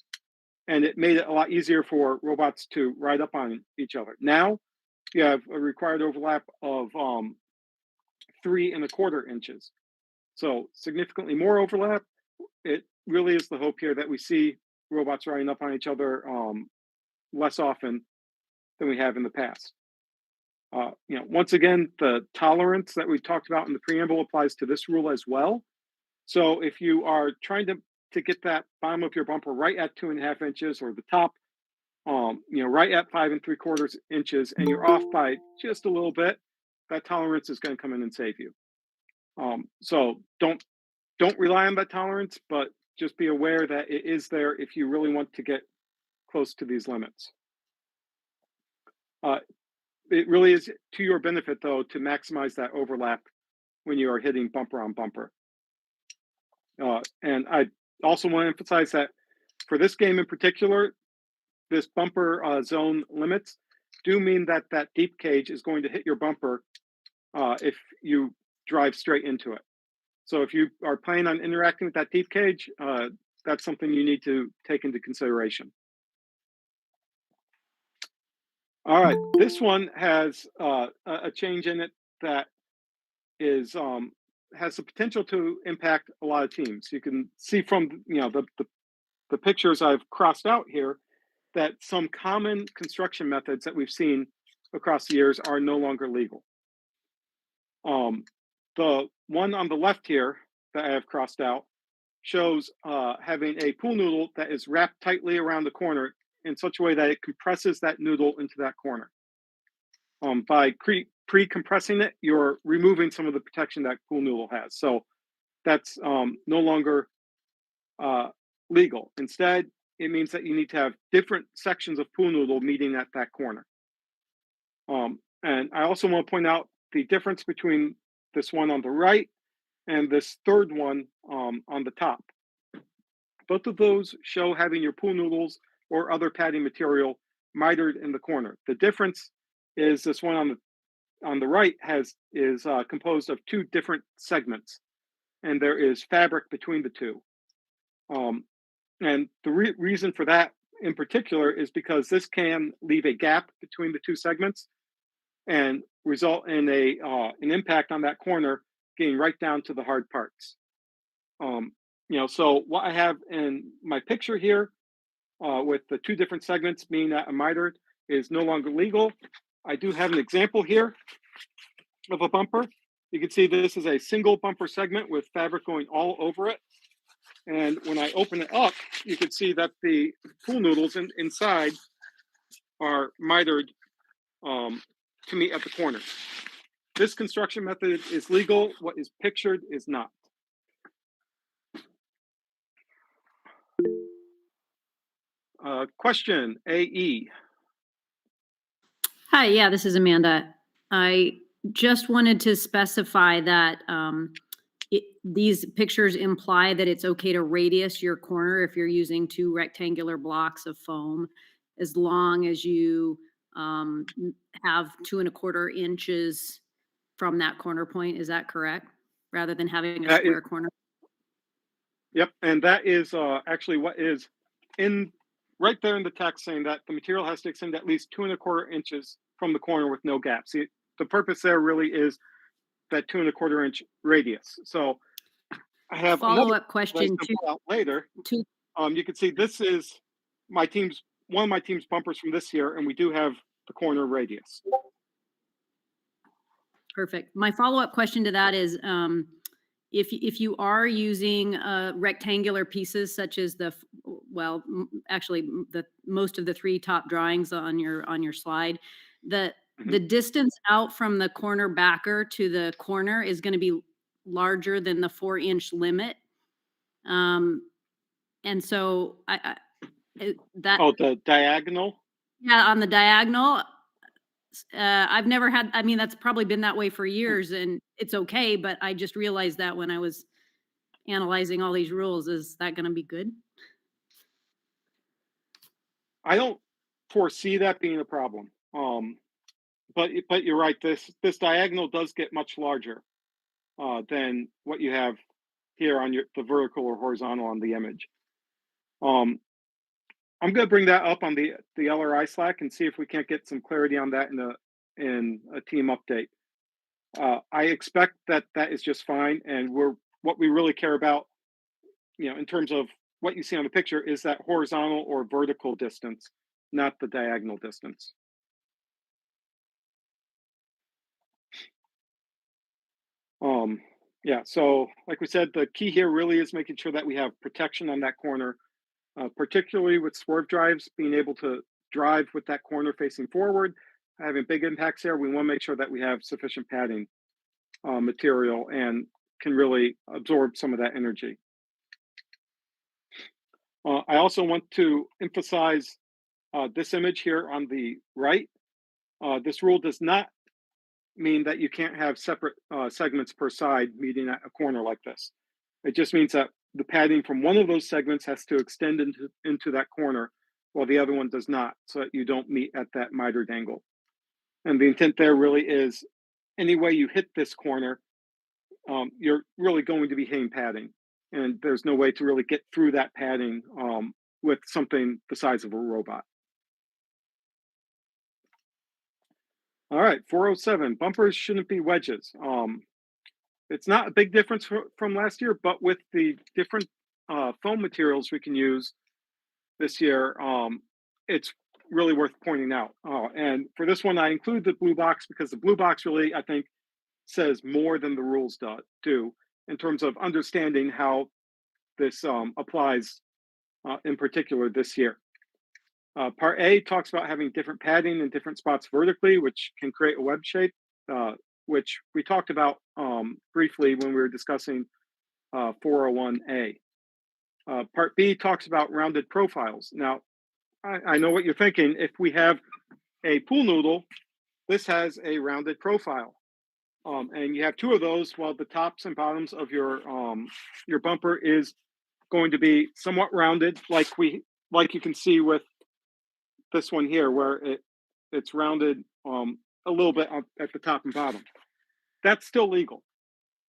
And it made it a lot easier for robots to ride up on each other. Now you have a required overlap of 3¼ inches. So significantly more overlap. It really is the hope here that we see robots riding up on each other less often than we have in the past. Once again, the tolerance that we talked about in the preamble applies to this rule as well. So if you are trying to get that bottom of your bumper right at 2.5 inches or the top, right at 5¾ inches, and you're off by just a little bit, that tolerance is going to come in and save you. So don't rely on that tolerance, but just be aware that it is there if you really want to get close to these limits. It really is to your benefit, though, to maximize that overlap when you are hitting bumper on bumper. And I also want to emphasize that for this game in particular, this bumper zone limits do mean that that deep cage is going to hit your bumper if you drive straight into it. So if you are planning on interacting with that deep cage, that's something you need to take into consideration. All right, this one has a change in it that is has the potential to impact a lot of teams. You can see from the pictures I've crossed out here that some common construction methods that we've seen across the years are no longer legal. The one on the left here that I have crossed out shows having a pool noodle that is wrapped tightly around the corner in such a way that it compresses that noodle into that corner. By pre-compressing it, you're removing some of the protection that pool noodle has. So that's no longer legal. Instead, it means that you need to have different sections of pool noodle meeting at that corner. And I also want to point out the difference between this one on the right and this third one on the top. Both of those show having your pool noodles or other padding material mitered in the corner. The difference is this one on the right is composed of two different segments, and there is fabric between the two. And the reason for that in particular is because this can leave a gap between the two segments and result in an impact on that corner getting right down to the hard parts. So what I have in my picture here with the two different segments being that a mitered is no longer legal. I do have an example here of a bumper. You can see this is a single bumper segment with fabric going all over it. And when I open it up, you can see that the pool noodles inside are mitered to meet at the corner. This construction method is legal. What is pictured is not. Question AE. Hi, yeah, this is Amanda. I just wanted to specify that these pictures imply that it's okay to radius your corner if you're using two rectangular blocks of foam, as long as you have 2¼ inches from that corner point. Is that correct? Rather than having a square corner? Yep, and that is actually what is in right there in the text, saying that the material has to extend at least 2¼ inches from the corner with no gaps. The purpose there really is that 2¼ inch radius. So I have follow-up question later. You can see this is one of my team's bumpers from this year, and we do have the corner radius. Perfect. My follow-up question to that is, if you are using rectangular pieces such as most of the three top drawings on your slide, the distance out from the corner backer to the corner is going to be larger than the 4-inch limit. And so the diagonal? Yeah, on the diagonal. I've never had, that's probably been that way for years and it's okay, but I just realized that when I was analyzing all these rules. Is that going to be good? I don't foresee that being a problem. But you're right, this diagonal does get much larger than what you have here on the vertical or horizontal on the image. I'm going to bring that up on the LRI Slack and see if we can't get some clarity on that in a team update. I expect that is just fine, and what we really care about, in terms of what you see on the picture, is that horizontal or vertical distance, not the diagonal distance. So like we said, the key here really is making sure that we have protection on that corner, particularly with swerve drives, being able to drive with that corner facing forward, having big impacts there. We want to make sure that we have sufficient padding material and can really absorb some of that energy. I also want to emphasize this image here on the right, this rule does not mean that you can't have separate segments per side meeting at a corner like this. It just means that the padding from one of those segments has to extend into that corner while the other one does not, so that you don't meet at that mitered angle. And the intent there really is any way you hit this corner, you're really going to be hitting padding. And there's no way to really get through that padding with something the size of a robot. All right, 407, bumpers shouldn't be wedges. It's not a big difference from last year, but with the different foam materials we can use this year, it's really worth pointing out. And for this one, I include the blue box because the blue box really, I think, says more than the rules do in terms of understanding how this applies in particular this year. Part A talks about having different padding in different spots vertically, which can create a web shape, which we talked about briefly when we were discussing 401A. Part B talks about rounded profiles. Now, I know what you're thinking. If we have a pool noodle, this has a rounded profile. And you have two of those, while the tops and bottoms of your bumper is going to be somewhat rounded, like you can see with this one here, where it's rounded a little bit at the top and bottom. That's still legal,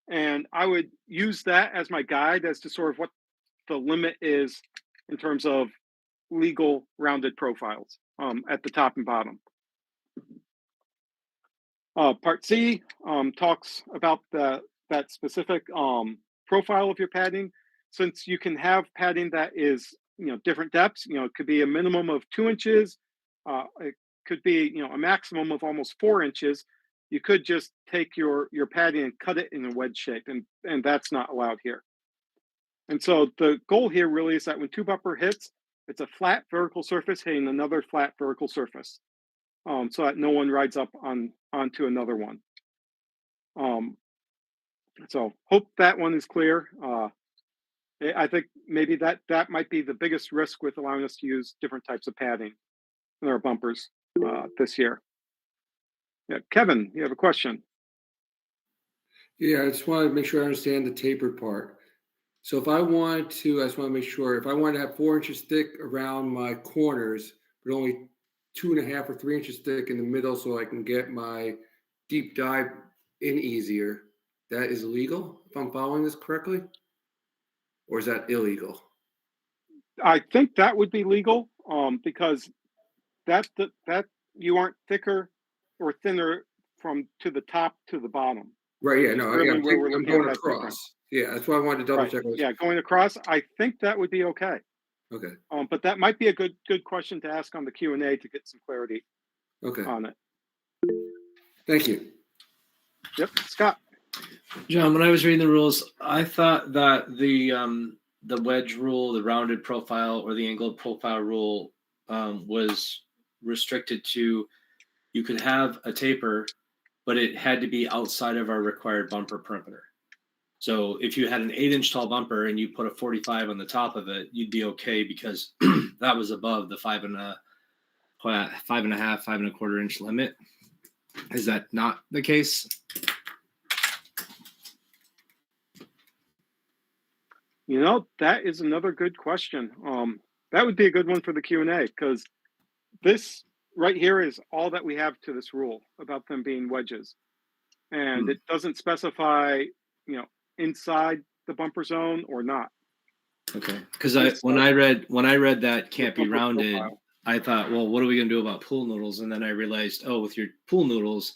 and I would use that as my guide as to sort of what the limit is in terms of legal rounded profiles at the top and bottom. Part C talks about that specific profile of your padding. Since you can have padding that is different depths, it could be a minimum of 2 inches, it could be a maximum of almost 4 inches. You could just take your padding and cut it in a wedge shape, and that's not allowed here. And so the goal here really is that when two bumper hits, it's a flat vertical surface hitting another flat vertical surface, so that no one rides up onto another one. So hope that one is clear. I think maybe that might be the biggest risk with allowing us to use different types of padding in our bumpers this year. Yeah, Kevin, you have a question? Yeah, I just want to make sure I understand the tapered part. So if I wanted to, I just want to make sure, if I wanted to have 4 inches thick around my corners, but only 2.5 or 3 inches thick in the middle so I can get my deep dive in easier, that is legal, if I'm following this correctly? Or is that illegal? I think that would be legal because that you aren't thicker or thinner from to the top to the bottom. Right, yeah, no, really I'm going across. Different. Yeah, that's why I wanted to double check. Yeah, going across, I think that would be okay. Okay. But that might be a good question to ask on the Q&A to get some clarity on it. Thank you. Yep, Scott. John, when I was reading the rules, I thought that the wedge rule, the rounded profile, or the angled profile rule was restricted to you could have a taper, but it had to be outside of our required bumper perimeter. So if you had an 8-inch tall bumper and you put a 45 on the top of it, you'd be okay because that was above the 5.5, 5.25 inch limit. Is that not the case? That is another good question. That would be a good one for the Q&A because this right here is all that we have to this rule about them being wedges. And it doesn't specify, inside the bumper zone or not. Okay, because when I read that can't be rounded, profile. I thought, well, what are we going to do about pool noodles? And then I realized, with your pool noodles,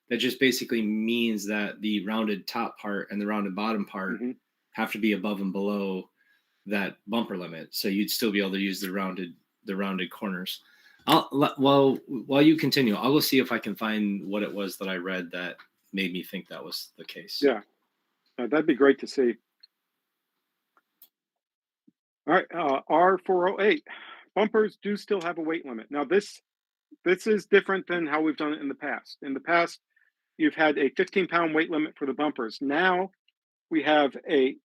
that just basically means that the rounded top part and the rounded bottom part have to be above and below that bumper limit. So you'd still be able to use the rounded corners. While you continue, I'll go see if I can find what it was that I read that made me think that was the case. Yeah, that'd be great to see. All right, R408, bumpers do still have a weight limit. Now this is different than how we've done it in the past. In the past, you've had a 15-pound weight limit for the bumpers. Now we have a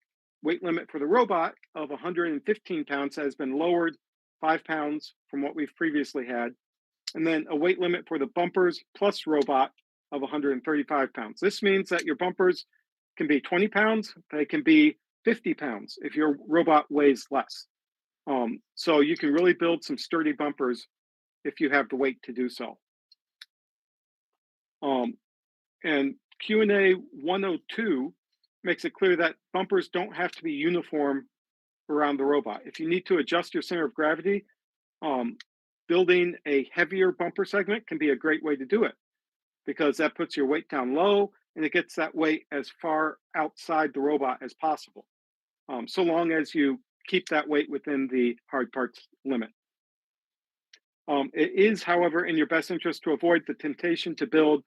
weight limit for the robot of 115 pounds that has been lowered 5 pounds from what we've previously had, and then a weight limit for the bumpers plus robot of 135 pounds. This means that your bumpers can be 20 pounds, they can be 50 pounds if your robot weighs less. So you can really build some sturdy bumpers if you have the weight to do so. And Q&A 102 makes it clear that bumpers don't have to be uniform around the robot. If you need to adjust your center of gravity, building a heavier bumper segment can be a great way to do it, because that puts your weight down low and it gets that weight as far outside the robot as possible, so long as you keep that weight within the hard parts limit. It is, however, in your best interest to avoid the temptation to build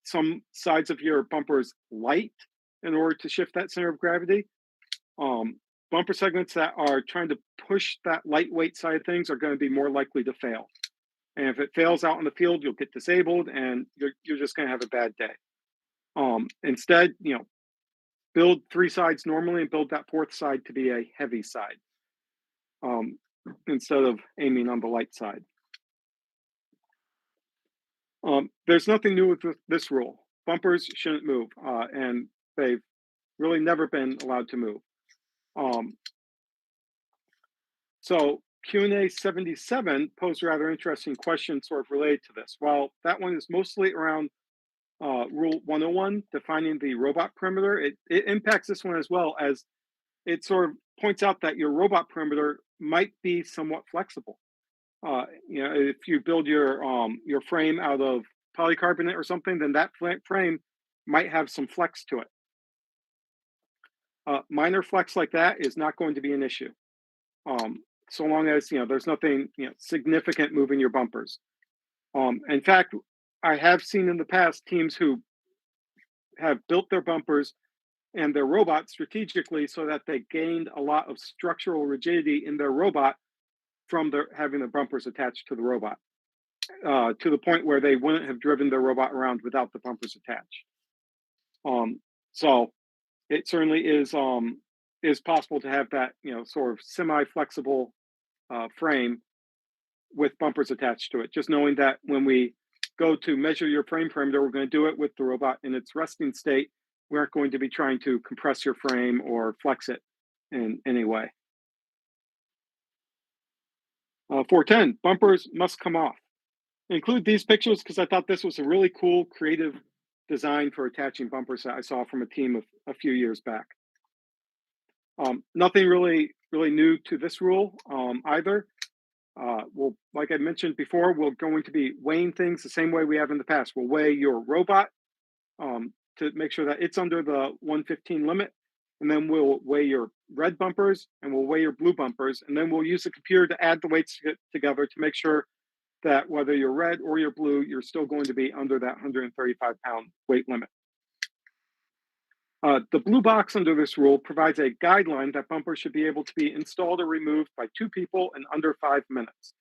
some sides of your bumpers light in order to shift that center of gravity. Bumper segments that are trying to push that lightweight side of things are going to be more likely to fail. And if it fails out in the field, you'll get disabled and you're just going to have a bad day. Instead, build 3 sides normally and build that 4th side to be a heavy side, instead of aiming on the light side. There's nothing new with this rule. Bumpers shouldn't move, and they've really never been allowed to move. So Q&A 77 posed a rather interesting question sort of related to this. While that one is mostly around Rule 101, defining the robot perimeter, it impacts this one as well, as it sort of points out that your robot perimeter might be somewhat flexible. If you build your frame out of polycarbonate or something, then that frame might have some flex to it. Minor flex like that is not going to be an issue, so long as there's nothing significant moving your bumpers. In fact, I have seen in the past teams who have built their bumpers and their robot strategically so that they gained a lot of structural rigidity in their robot from having the bumpers attached to the robot, to the point where they wouldn't have driven their robot around without the bumpers attached. So it certainly is possible to have that sort of semi-flexible frame with bumpers attached to it. Just knowing that when we go to measure your frame perimeter, we're going to do it with the robot in its resting state. We aren't going to be trying to compress your frame or flex it in any way. 410, bumpers must come off. Include these pictures because I thought this was a really cool, creative design for attaching bumpers that I saw from a team a few years back. Nothing really new to this rule either. Well, like I mentioned before, we're going to be weighing things the same way we have in the past. We'll weigh your robot to make sure that it's under the 115 limit, and then we'll weigh your red bumpers and we'll weigh your blue bumpers, and then we'll use the computer to add the weights together to make sure that whether you're red or you're blue, you're still going to be under that 135-pound weight limit. The blue box under this rule provides a guideline that bumpers should be able to be installed or removed by 2 people in under 5 minutes.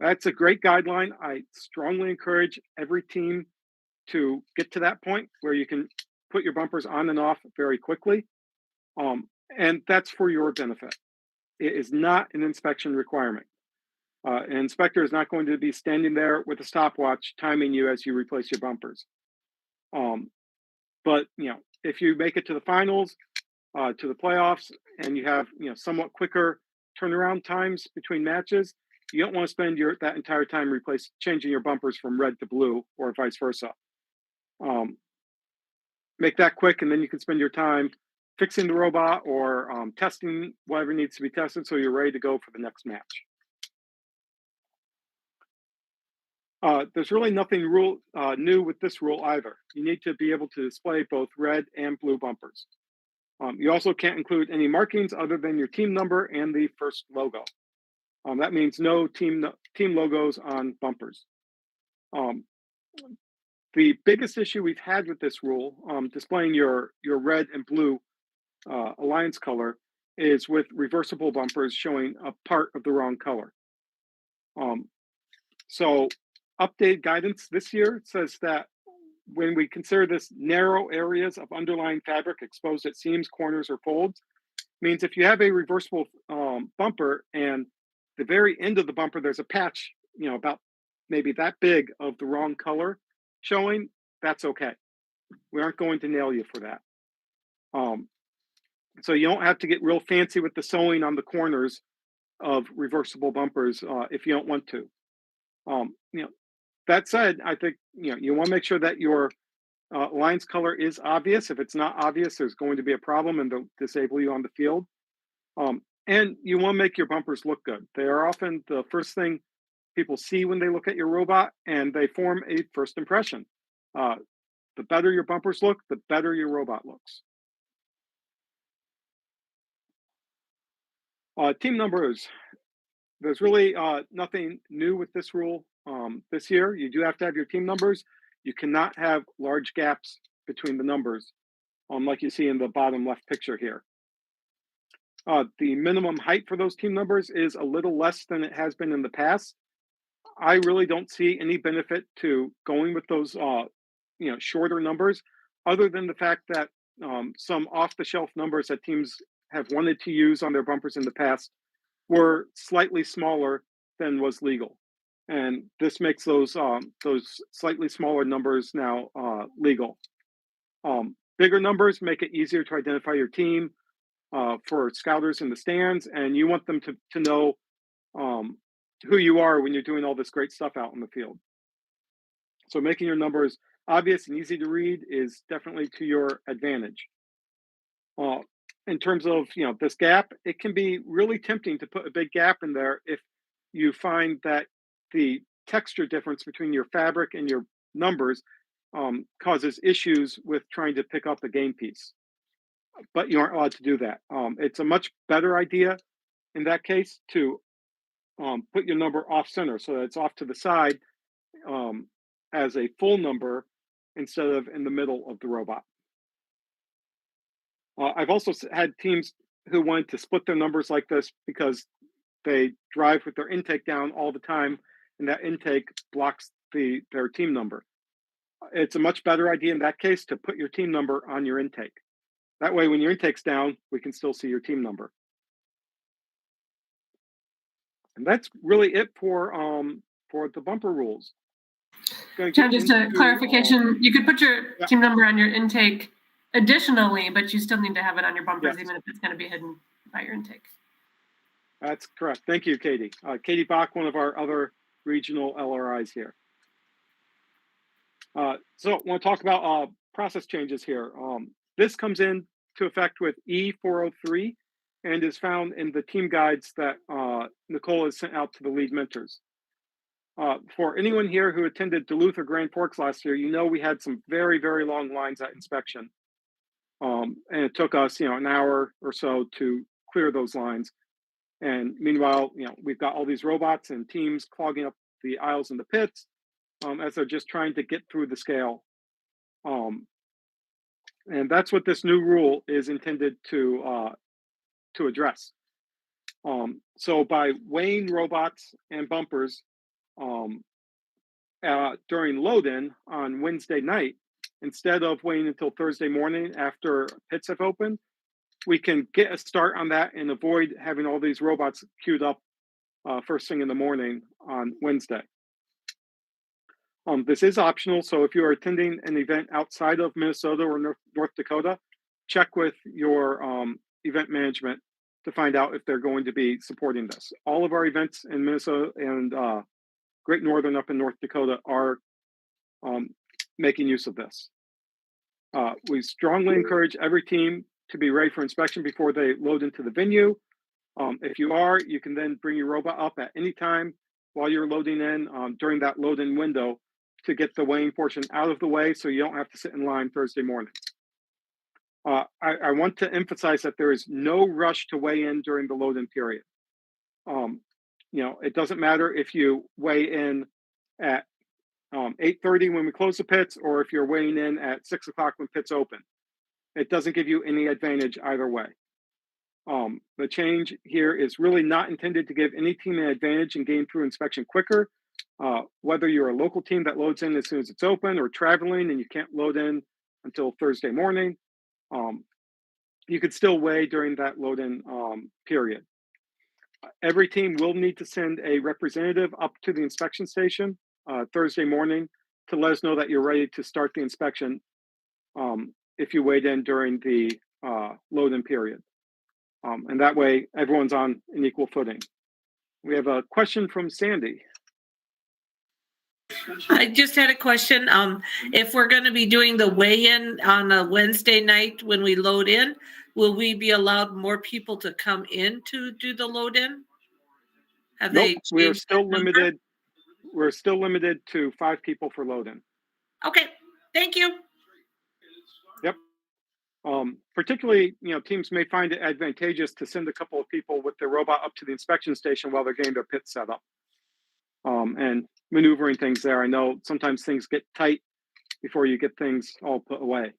That's a great guideline. I strongly encourage every team to get to that point where you can put your bumpers on and off very quickly. And that's for your benefit. It is not an inspection requirement. An inspector is not going to be standing there with a stopwatch timing you as you replace your bumpers. But if you make it to the finals, to the playoffs, and you have somewhat quicker turnaround times between matches, you don't want to spend that entire time changing your bumpers from red to blue or vice versa. Make that quick, and then you can spend your time fixing the robot or testing whatever needs to be tested so you're ready to go for the next match. There's really nothing new with this rule either. You need to be able to display both red and blue bumpers. You also can't include any markings other than your team number and the FIRST logo. That means no team logos on bumpers. The biggest issue we've had with this rule, displaying your red and blue alliance color, is with reversible bumpers showing a part of the wrong color. So updated guidance this year says that when we consider this narrow areas of underlying fabric exposed at seams, corners, or folds, means if you have a reversible bumper and the very end of the bumper, there's a patch, about maybe that big of the wrong color showing, that's okay. We aren't going to nail you for that. So you don't have to get real fancy with the sewing on the corners of reversible bumpers if you don't want to. That said, I think you want to make sure that your lines color is obvious. If it's not obvious, there's going to be a problem and they'll disable you on the field. And you want to make your bumpers look good. They are often the first thing people see when they look at your robot, and they form a first impression. The better your bumpers look, the better your robot looks. Team numbers. There's really nothing new with this rule this year. You do have to have your team numbers. You cannot have large gaps between the numbers, like you see in the bottom left picture here. The minimum height for those team numbers is a little less than it has been in the past. I really don't see any benefit to going with those shorter numbers, other than the fact that some off-the-shelf numbers that teams have wanted to use on their bumpers in the past were slightly smaller than was legal, and this makes those slightly smaller numbers now legal. Bigger numbers make it easier to identify your team for scouters in the stands, and you want them to know who you are when you're doing all this great stuff out in the field. So making your numbers obvious and easy to read is definitely to your advantage. In terms of this gap, it can be really tempting to put a big gap in there if you find that the texture difference between your fabric and your numbers causes issues with trying to pick up a game piece. But you aren't allowed to do that. It's a much better idea in that case to put your number off center so that it's off to the side as a full number instead of in the middle of the robot. I've also had teams who wanted to split their numbers like this because they drive with their intake down all the time, and that intake blocks their team number. It's a much better idea in that case to put your team number on your intake. That way, when your intake's down, we can still see your team number. And that's really it for the bumper rules. John, just a clarification, you could put your team number on your intake additionally, but you still need to have it on your bumpers, even if it's going to be hidden by your intake. That's correct. Thank you, Katie. Katie Bach, one of our other regional LRIs here. So I want to talk about process changes here. This comes into effect with E403 and is found in the team guides that Nicole has sent out to the lead mentors. For anyone here who attended Duluth or Grand Forks last year, we had some very, very long lines at inspection. And it took us, an hour or so to clear those lines. And meanwhile, we've got all these robots and teams clogging up the aisles and the pits as they're just trying to get through the scale. And that's what this new rule is intended to address. So by weighing robots and bumpers during load-in on Wednesday night, instead of waiting until Thursday morning after pits have opened, we can get a start on that and avoid having all these robots queued up first thing in the morning on Wednesday. This is optional, so if you are attending an event outside of Minnesota or North Dakota, check with your event management to find out if they're going to be supporting this. All of our events in Minnesota and Great Northern up in North Dakota are making use of this. We strongly encourage every team to be ready for inspection before they load into the venue. If you are, you can then bring your robot up at any time while you're loading in during that load-in window to get the weighing portion out of the way so you don't have to sit in line Thursday morning. I want to emphasize that there is no rush to weigh in during the load-in period. It doesn't matter if you weigh in at 8:30 when we close the pits, or if you're weighing in at 6 o'clock when pits open. It doesn't give you any advantage either way. The change here is really not intended to give any team an advantage in getting through inspection quicker. Whether you're a local team that loads in as soon as it's open, or traveling and you can't load in until Thursday morning, you could still weigh during that load-in period. every team will need to send a representative up to the inspection station Thursday morning to let us know that you're ready to start the inspection if you wait in during the load-in period. And that way, everyone's on an equal footing. We have a question from Sandy. I just had a question. If we're going to be doing the weigh-in on a Wednesday night when we load in, will we be allowed more people to come in to do the load in? Nope, we're still limited. We're still limited to 5 people for load-in. Okay, thank you. Yep. Particularly, teams may find it advantageous to send a couple of people with their robot up to the inspection station while they're getting their pit set up. And maneuvering things there. I know sometimes things get tight before you get things all put away.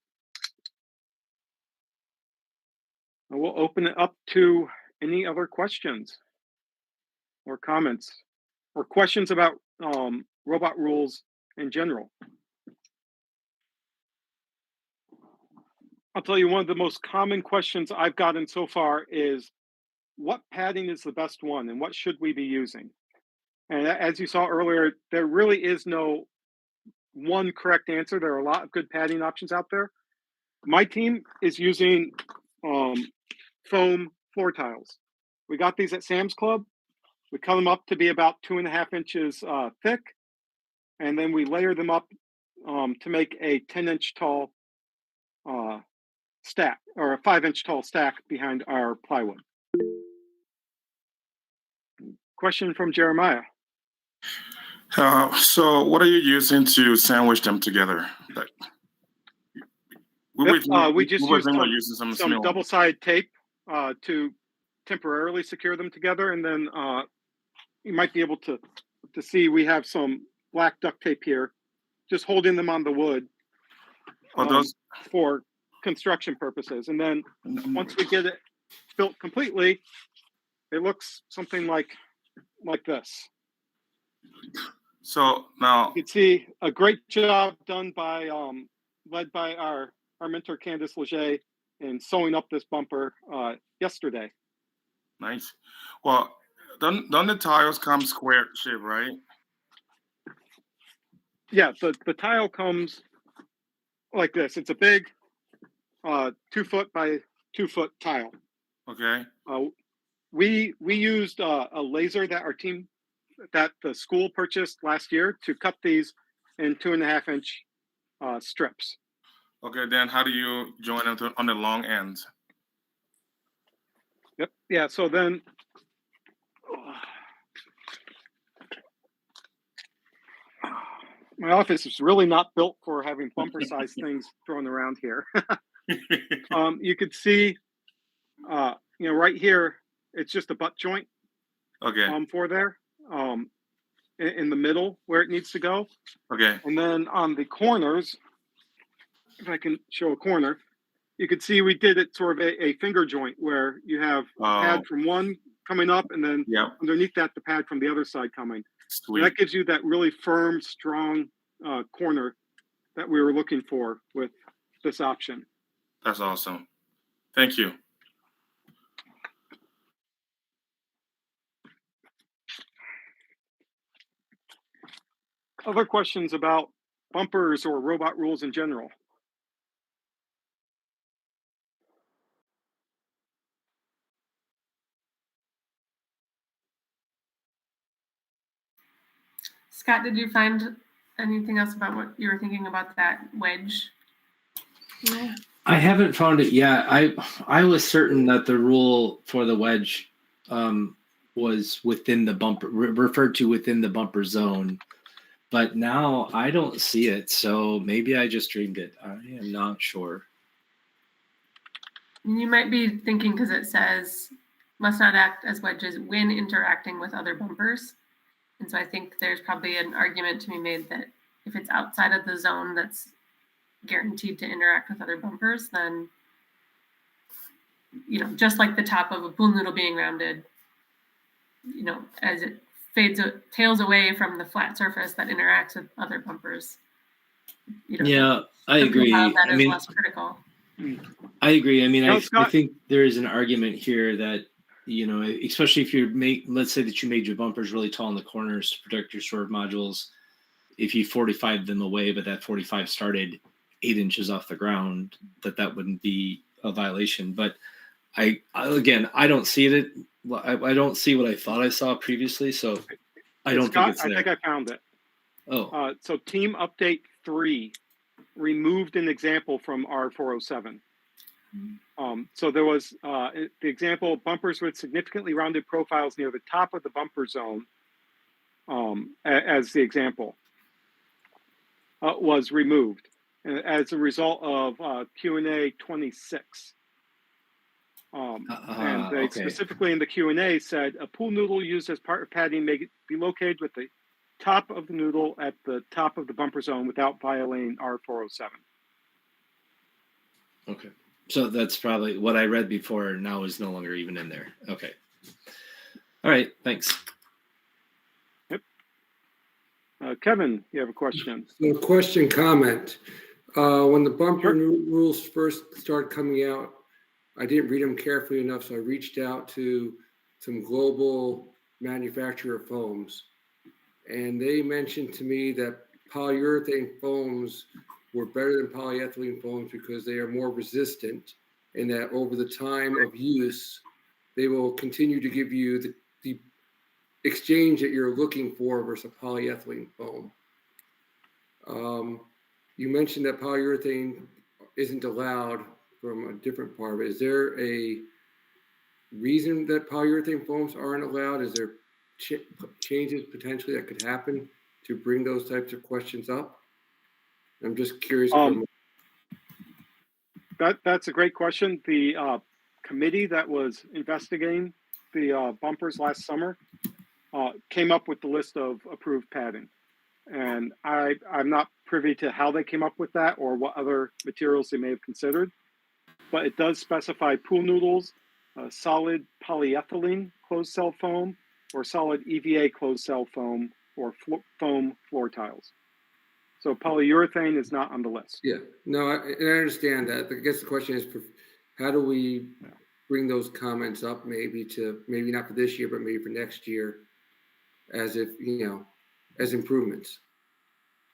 And we'll open it up to any other questions or comments or questions about robot rules in general. I'll tell you, one of the most common questions I've gotten so far is, what padding is the best one and what should we be using? And as you saw earlier, there really is no one correct answer. There are a lot of good padding options out there. My team is using foam floor tiles. We got these at Sam's Club. We cut them up to be about 2.5 inches thick, and then we layer them up to make a 10-inch tall stack, or a 5-inch tall stack behind our plywood. Question from Jeremiah. So what are you using to sandwich them together? We just use some double-sided tape to temporarily secure them together, and then you might be able to see we have some black duct tape here, just holding them on the wood for construction purposes. And then once we get it built completely, it looks something like this. So now you can see a great job done by led by our mentor Candice Leger in sewing up this bumper yesterday. Nice. Well, don't the tiles come square shape, right? Yeah, the tile comes like this. It's a big 2-foot by 2-foot tile. Okay. We used a laser that the school purchased last year to cut these in 2.5-inch strips. Okay, then how do you join them on the long ends? Yep. Yeah. So then, my office is really not built for having bumper-sized things thrown around here. You could see, right here, it's just a butt joint. Okay. For there, in the middle where it needs to go. Okay. And then on the corners, if I can show a corner, you could see we did it sort of a finger joint where you have a pad from one coming up, and then underneath that, the pad from the other side coming. Sweet. That gives you that really firm, strong corner that we were looking for with this option. That's awesome. Thank you. Other questions about bumpers or robot rules in general? Scott, did you find anything else about what you were thinking about that wedge? Yeah. I haven't found it yet. I was certain that the rule for the wedge was within the bumper, referred to within the bumper zone. But now I don't see it, so maybe I just dreamed it. I am not sure. You might be thinking because it says must not act as wedges when interacting with other bumpers. And so I think there's probably an argument to be made that if it's outside of the zone that's guaranteed to interact with other bumpers, then, just like the top of a pool noodle being rounded, as it tails away from the flat surface that interacts with other bumpers. I agree. That is less critical. I agree. I mean, I think there is an argument here that especially if let's say that you made your bumpers really tall in the corners to protect your storage modules. If you 45 them away, but that 45 started 8 inches off the ground, that wouldn't be a violation. But I don't see it. I don't see what I thought I saw previously. So I don't think it's there. I think I found it. Oh. So Team Update 3 removed an example from R407. So there was the example, bumpers with significantly rounded profiles near the top of the bumper zone as the example was removed as a result of Q&A 26. And they specifically in the Q&A said a pool noodle used as part of padding may be located with the top of the noodle at the top of the bumper zone without violating R407. Okay. So that's probably what I read before now is no longer even in there. Okay. All right. Thanks. Yep. Kevin, you have a question. So question, comment. When the bumper rules first started coming out, I didn't read them carefully enough, so I reached out to some global manufacturer foams. And they mentioned to me that polyurethane foams were better than polyethylene foams because they are more resistant, and that over the time of use, they will continue to give you the exchange that you're looking for versus a polyethylene foam. You mentioned that polyurethane isn't allowed from a different part of it. Is there a reason that polyurethane foams aren't allowed? Is there changes potentially that could happen to bring those types of questions up? I'm just curious. That's a great question. The committee that was investigating the bumpers last summer came up with the list of approved padding. And I'm not privy to how they came up with that or what other materials they may have considered. But it does specify pool noodles, solid polyethylene closed cell foam, or solid EVA closed cell foam, or foam floor tiles. So polyurethane is not on the list. Yeah, no, I understand that. I guess the question is, how do we bring those comments up maybe not for this year, but maybe for next year as as improvements?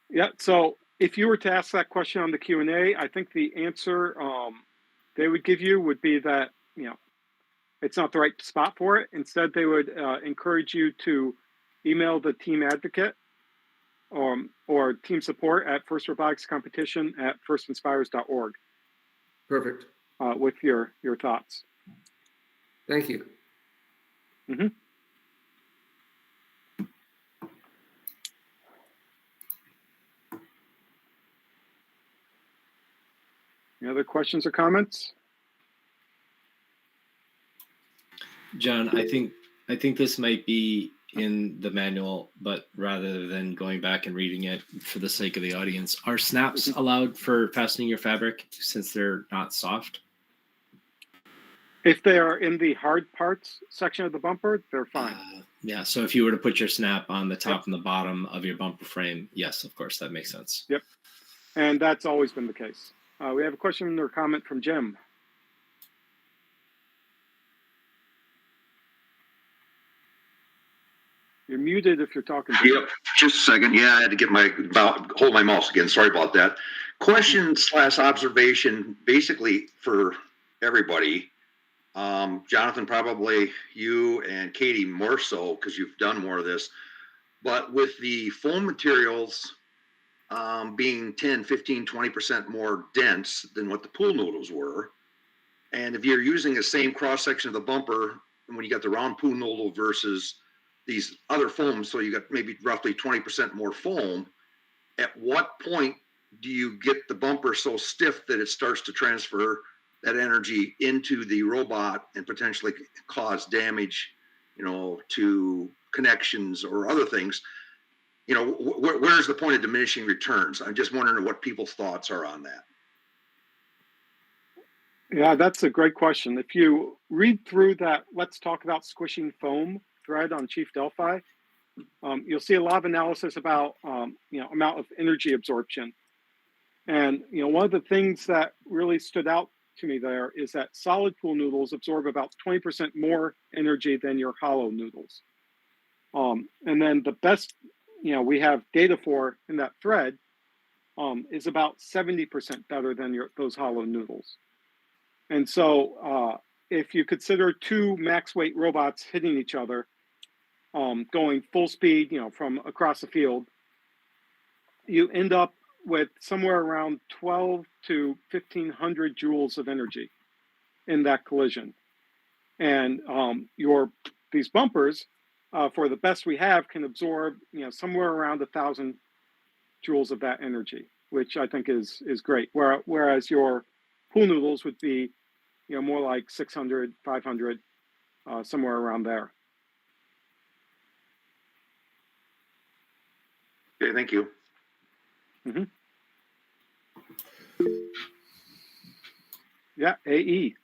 Yeah, so if you were to ask that question on the Q&A, I think the answer they would give you would be that, it's not the right spot for it. Instead, they would encourage you to email the team advocate or team support at FIRST Robotics Competition at firstinspires.org. Perfect. With your thoughts. Thank you. Mm-hmm. Any other questions or comments? John, I think this might be in the manual, but rather than going back and reading it for the sake of the audience, are snaps allowed for fastening your fabric since they're not soft? If they are in the hard parts section of the bumper, they're fine. Yeah, so if you were to put your snap on the top and the bottom of your bumper frame, yes, of course, that makes sense. Yep, and that's always been the case. We have a question or comment from Jim. You're muted if you're talking. Yep, just a second. Yeah, I had to get hold my mouse again. Sorry about that. Question / observation, basically for everybody. Jonathan, probably you and Katie more so because you've done more of this. But with the foam materials being 10, 15, 20% more dense than what the pool noodles were, and if you're using the same cross section of the bumper, when you got the round pool noodle versus these other foams, so you got maybe roughly 20% more foam, at what point do you get the bumper so stiff that it starts to transfer that energy into the robot and potentially cause damage, to connections or other things? Where's the point of diminishing returns? I'm just wondering what people's thoughts are on that. Yeah, that's a great question. If you read through that, let's talk about squishing foam thread on Chief Delphi, you'll see a lot of analysis about, amount of energy absorption. And, one of the things that really stood out to me there is that solid pool noodles absorb about 20% more energy than your hollow noodles. And then the best, we have data for in that thread is about 70% better than those hollow noodles. And so if you consider two max weight robots hitting each other, going full speed, from across the field, you end up with somewhere around 12 to 1500 joules of energy in that collision. And these bumpers, for the best we have, can absorb somewhere around 1,000 joules of that energy, which I think is great. Whereas your pool noodles would be more like 600, 500, somewhere around there. Okay, thank you. Mm-hmm. Yeah, AE.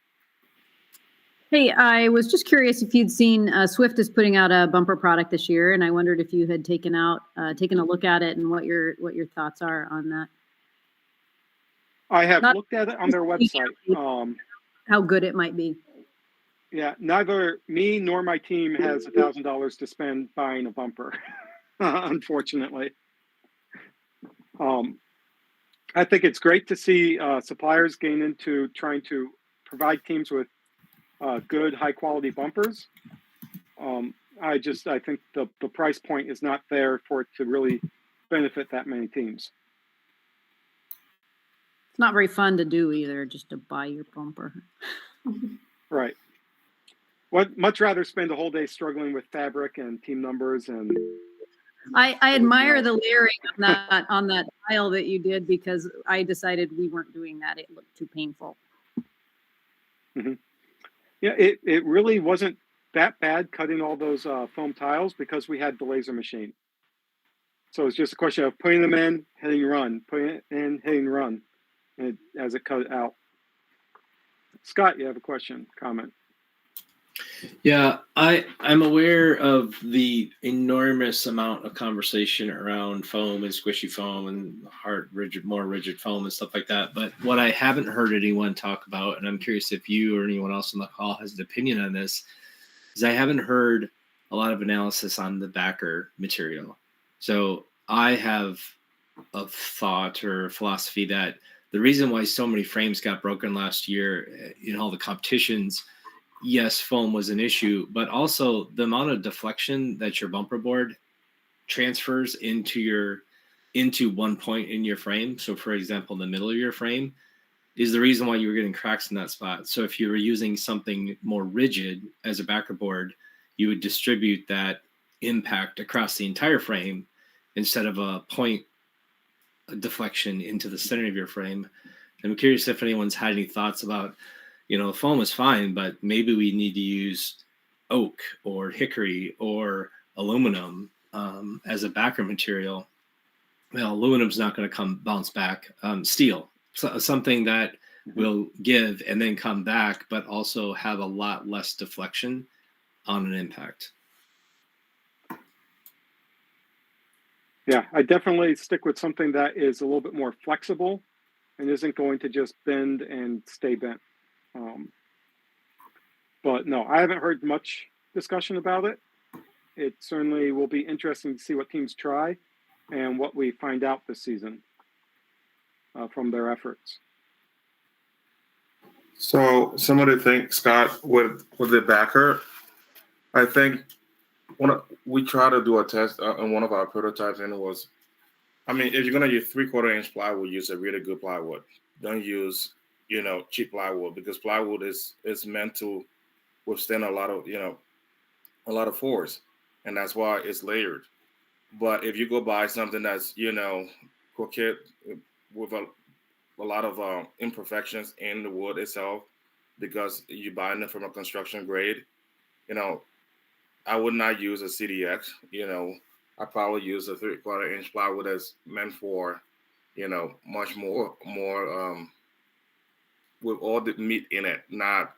Hey, I was just curious if you'd seen Swift is putting out a bumper product this year, and I wondered if you had taken a look at it and what your thoughts are on that. I have looked at it on their website. How good it might be. Yeah, neither me nor my team has $1,000 to spend buying a bumper, unfortunately. I think it's great to see suppliers gain into trying to provide teams with good, high quality bumpers. I think the price point is not there for it to really benefit that many teams. It's not very fun to do either, just to buy your bumper. Right. Would much rather spend a whole day struggling with fabric and team numbers and. I admire the layering on that tile that you did, because I decided we weren't doing that. It looked too painful. Mm-hmm. Yeah, it really wasn't that bad cutting all those foam tiles because we had the laser machine. So it's just a question of putting them in, hitting run, putting it in, hitting run, and as it cut it out. Scott, you have a question, comment? Yeah, I'm aware of the enormous amount of conversation around foam and squishy foam and more rigid foam and stuff like that. But what I haven't heard anyone talk about, and I'm curious if you or anyone else on the call has an opinion on this, is I haven't heard a lot of analysis on the backer material. So I have a thought or philosophy that the reason why so many frames got broken last year in all the competitions, yes, foam was an issue, but also the amount of deflection that your bumper board transfers into one point in your frame. So for example, the middle of your frame is the reason why you were getting cracks in that spot. So if you were using something more rigid as a backer board, you would distribute that impact across the entire frame instead of a point deflection into the center of your frame. I'm curious if anyone's had any thoughts about, foam is fine, but maybe we need to use oak or hickory or aluminum as a backer material. Well, aluminum's not going to bounce back. Steel, something that will give and then come back, but also have a lot less deflection on an impact. Yeah, I definitely stick with something that is a little bit more flexible and isn't going to just bend and stay bent. But no, I haven't heard much discussion about it. It certainly will be interesting to see what teams try and what we find out this season from their efforts. So some of the things, Scott, with the backer, I think we try to do a test on one of our prototypes, and it was, if you're gonna use 3/4 inch plywood, use a really good plywood. Don't use cheap plywood, because plywood is meant to withstand a lot of force, and that's why it's layered. But if you go buy something that's crooked with a lot of imperfections in the wood itself, because you're buying it from a construction grade, I would not use a CDX. I probably use a 3/4 inch plywood that's meant for much more with all the meat in it, not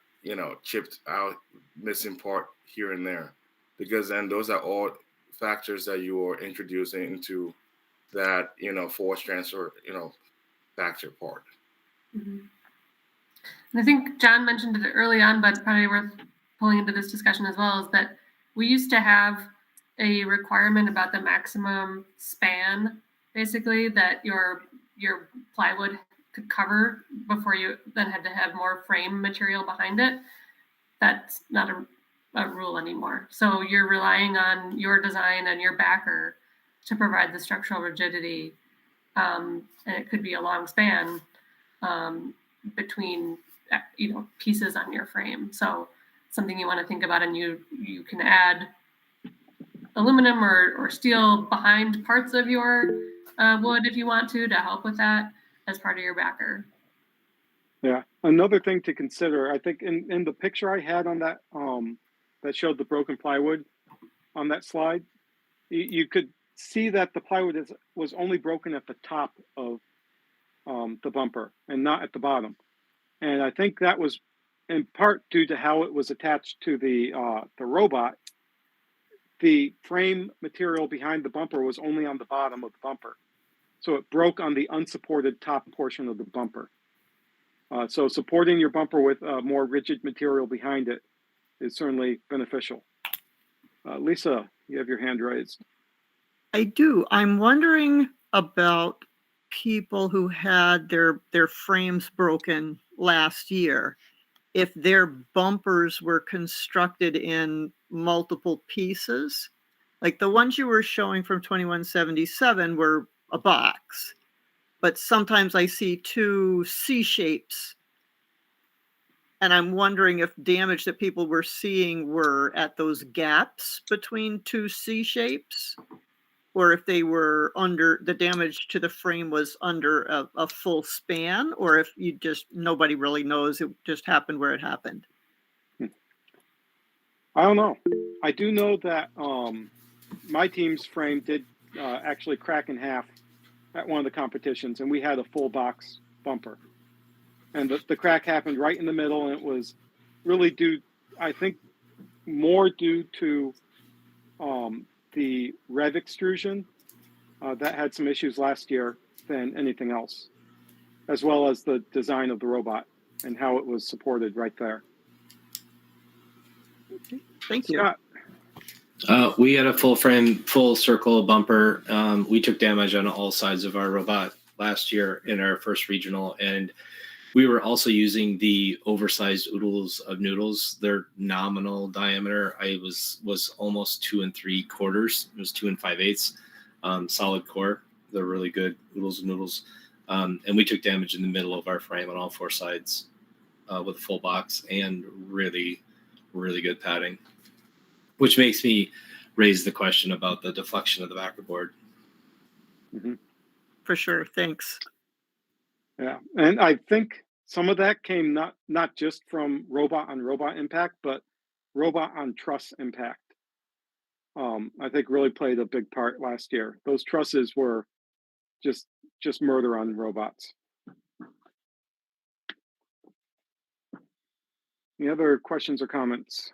chipped out, missing part here and there, because then those are all factors that you are introducing into that force transfer factor part. Mm-hmm. And I think John mentioned it early on, but probably worth pulling into this discussion as well, is that we used to have a requirement about the maximum span, basically, that your plywood could cover before you then had to have more frame material behind it. That's not a rule anymore. So you're relying on your design and your backer to provide the structural rigidity. And it could be a long span between pieces on your frame. So something you want to think about, and you can add aluminum or steel behind parts of your wood if you want to help with that as part of your backer. Yeah, another thing to consider, I think in the picture I had on that that showed the broken plywood on that slide, you could see that the plywood was only broken at the top of the bumper and not at the bottom. And I think that was in part due to how it was attached to the robot. The frame material behind the bumper was only on the bottom of the bumper. So it broke on the unsupported top portion of the bumper. So supporting your bumper with more rigid material behind it is certainly beneficial. Lisa, you have your hand raised. I do. I'm wondering about people who had their frames broken last year, if their bumpers were constructed in multiple pieces. Like the ones you were showing from 2177 were a box, but sometimes I see two C shapes. And I'm wondering if damage that people were seeing were at those gaps between two C shapes, or if they were under, the damage to the frame was under a full span, or if nobody really knows, it just happened where it happened. I don't know. I do know that my team's frame did actually crack in half at one of the competitions, and we had a full box bumper. And the crack happened right in the middle, and it was really due, I think, more due to the rev extrusion that had some issues last year than anything else, as well as the design of the robot and how it was supported right there. Okay. Thank you. Scott. We had a full frame, full circle bumper. We took damage on all sides of our robot last year in our first regional, and we were also using the oversized oodles of noodles. Their nominal diameter was almost 2 3/4. It was 2 5/8, solid core. They're really good oodles of noodles. And we took damage in the middle of our frame on all four sides with a full box and really, really good padding, which makes me raise the question about the deflection of the backer board. Mm-hmm. For sure. Thanks. Yeah, and I think some of that came not just from robot on robot impact, but robot on truss impact. I think really played a big part last year. Those trusses were just murder on robots. Any other questions or comments?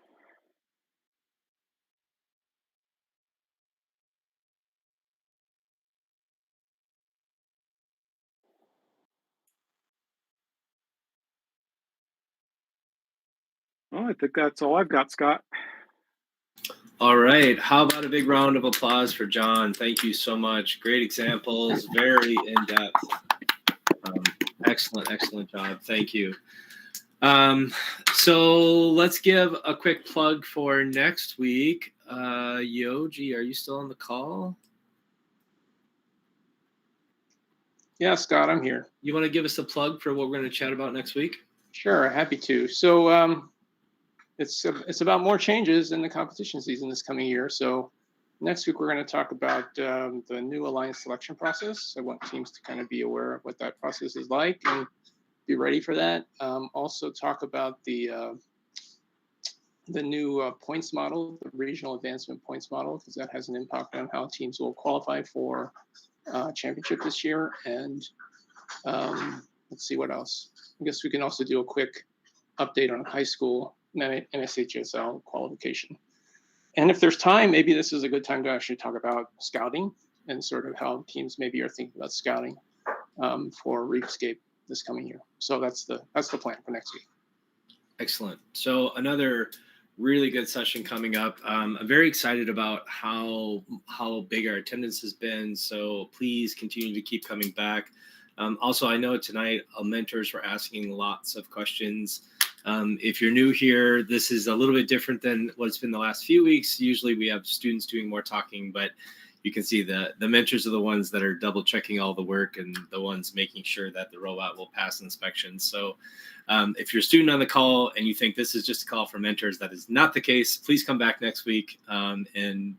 Well, I think that's all I've got, Scott. All right. How about a big round of applause for John? Thank you so much. Great examples, very in-depth. Excellent job. Thank you. So let's give a quick plug for next week. Yoji, are you still on the call? Yeah, Scott, I'm here. You want to give us a plug for what we're going to chat about next week? Sure, happy to. So it's about more changes in the competition season this coming year. So next week we're going to talk about the new alliance selection process. I want teams to kind of be aware of what that process is like and be ready for that. Also talk about the new points model, the regional advancement points model, because that has an impact on how teams will qualify for championship this year. And let's see what else. I guess we can also do a quick update on high school NSHSL qualification. And if there's time, maybe this is a good time to actually talk about scouting and sort of how teams maybe are thinking about scouting for Reefscape this coming year. So that's the plan for next week. Excellent. So another really good session coming up. I'm very excited about how big our attendance has been. So please continue to keep coming back. Also, I know tonight mentors were asking lots of questions. If you're new here, this is a little bit different than what's been the last few weeks. Usually we have students doing more talking, but you can see the mentors are the ones that are double checking all the work and the ones making sure that the robot will pass inspection. So if you're a student on the call and you think this is just a call for mentors, that is not the case. Please come back next week and in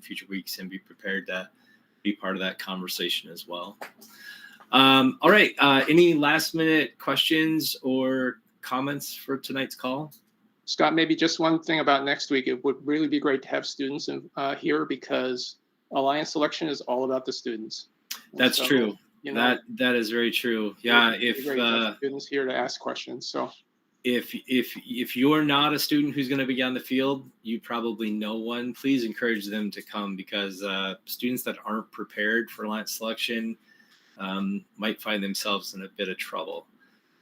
future weeks and be prepared to be part of that conversation as well. All right. Any last minute questions or comments for tonight's call? Scott, maybe just one thing about next week. It would really be great to have students here because Alliance selection is all about the students. That's true. You know, that is very true. Yeah. If students here to ask questions. So if you're not a student who's going to be on the field, you probably know one. Please encourage them to come because students that aren't prepared for Alliance selection might find themselves in a bit of trouble.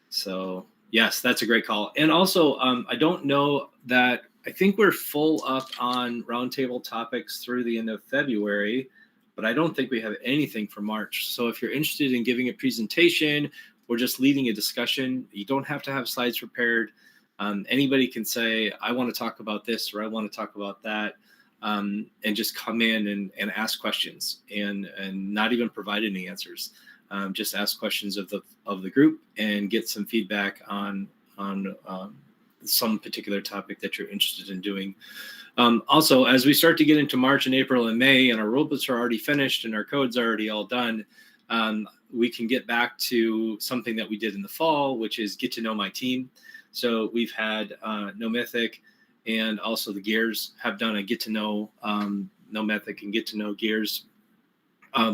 So yes, that's a great call. And also, I don't know that I think we're full up on roundtable topics through the end of February, but I don't think we have anything for March. So if you're interested in giving a presentation or just leading a discussion, you don't have to have slides prepared. Anybody can say, I want to talk about this or I want to talk about that. And just come in and ask questions and not even provide any answers. Just ask questions of the group and get some feedback on some particular topic that you're interested in doing. Also, as we start to get into March and April and May, and our robots are already finished and our codes are already all done, we can get back to something that we did in the fall, which is get to know my team. So we've had No Mythic and also the Gears have done a get to know No Mythic and get to know Gears.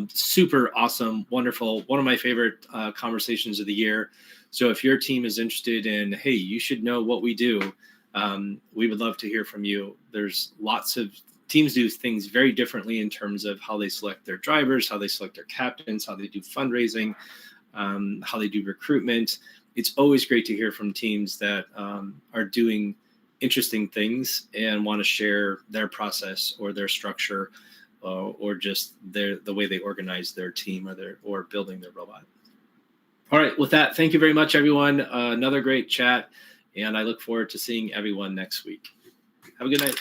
Super awesome, wonderful. One of my favorite conversations of the year. So if your team is interested in, hey, you should know what we do, we would love to hear from you. There's lots of teams do things very differently in terms of how they select their drivers, how they select their captains, how they do fundraising, how they do recruitment. It's always great to hear from teams that are doing interesting things and want to share their process or their structure or just the way they organize their team or building their robot. All right, with that, thank you very much, everyone. Another great chat, and I look forward to seeing everyone next week. Have a good night.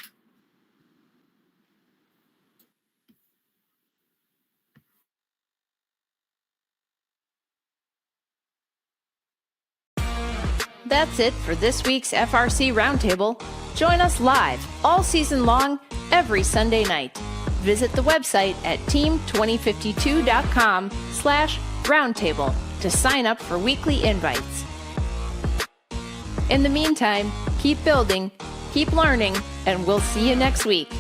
That's it for this week's FRC Roundtable. Join us live all season long, every Sunday night. Visit the website at team2052.com/roundtable to sign up for weekly invites. In the meantime, keep building, keep learning, and we'll see you next week.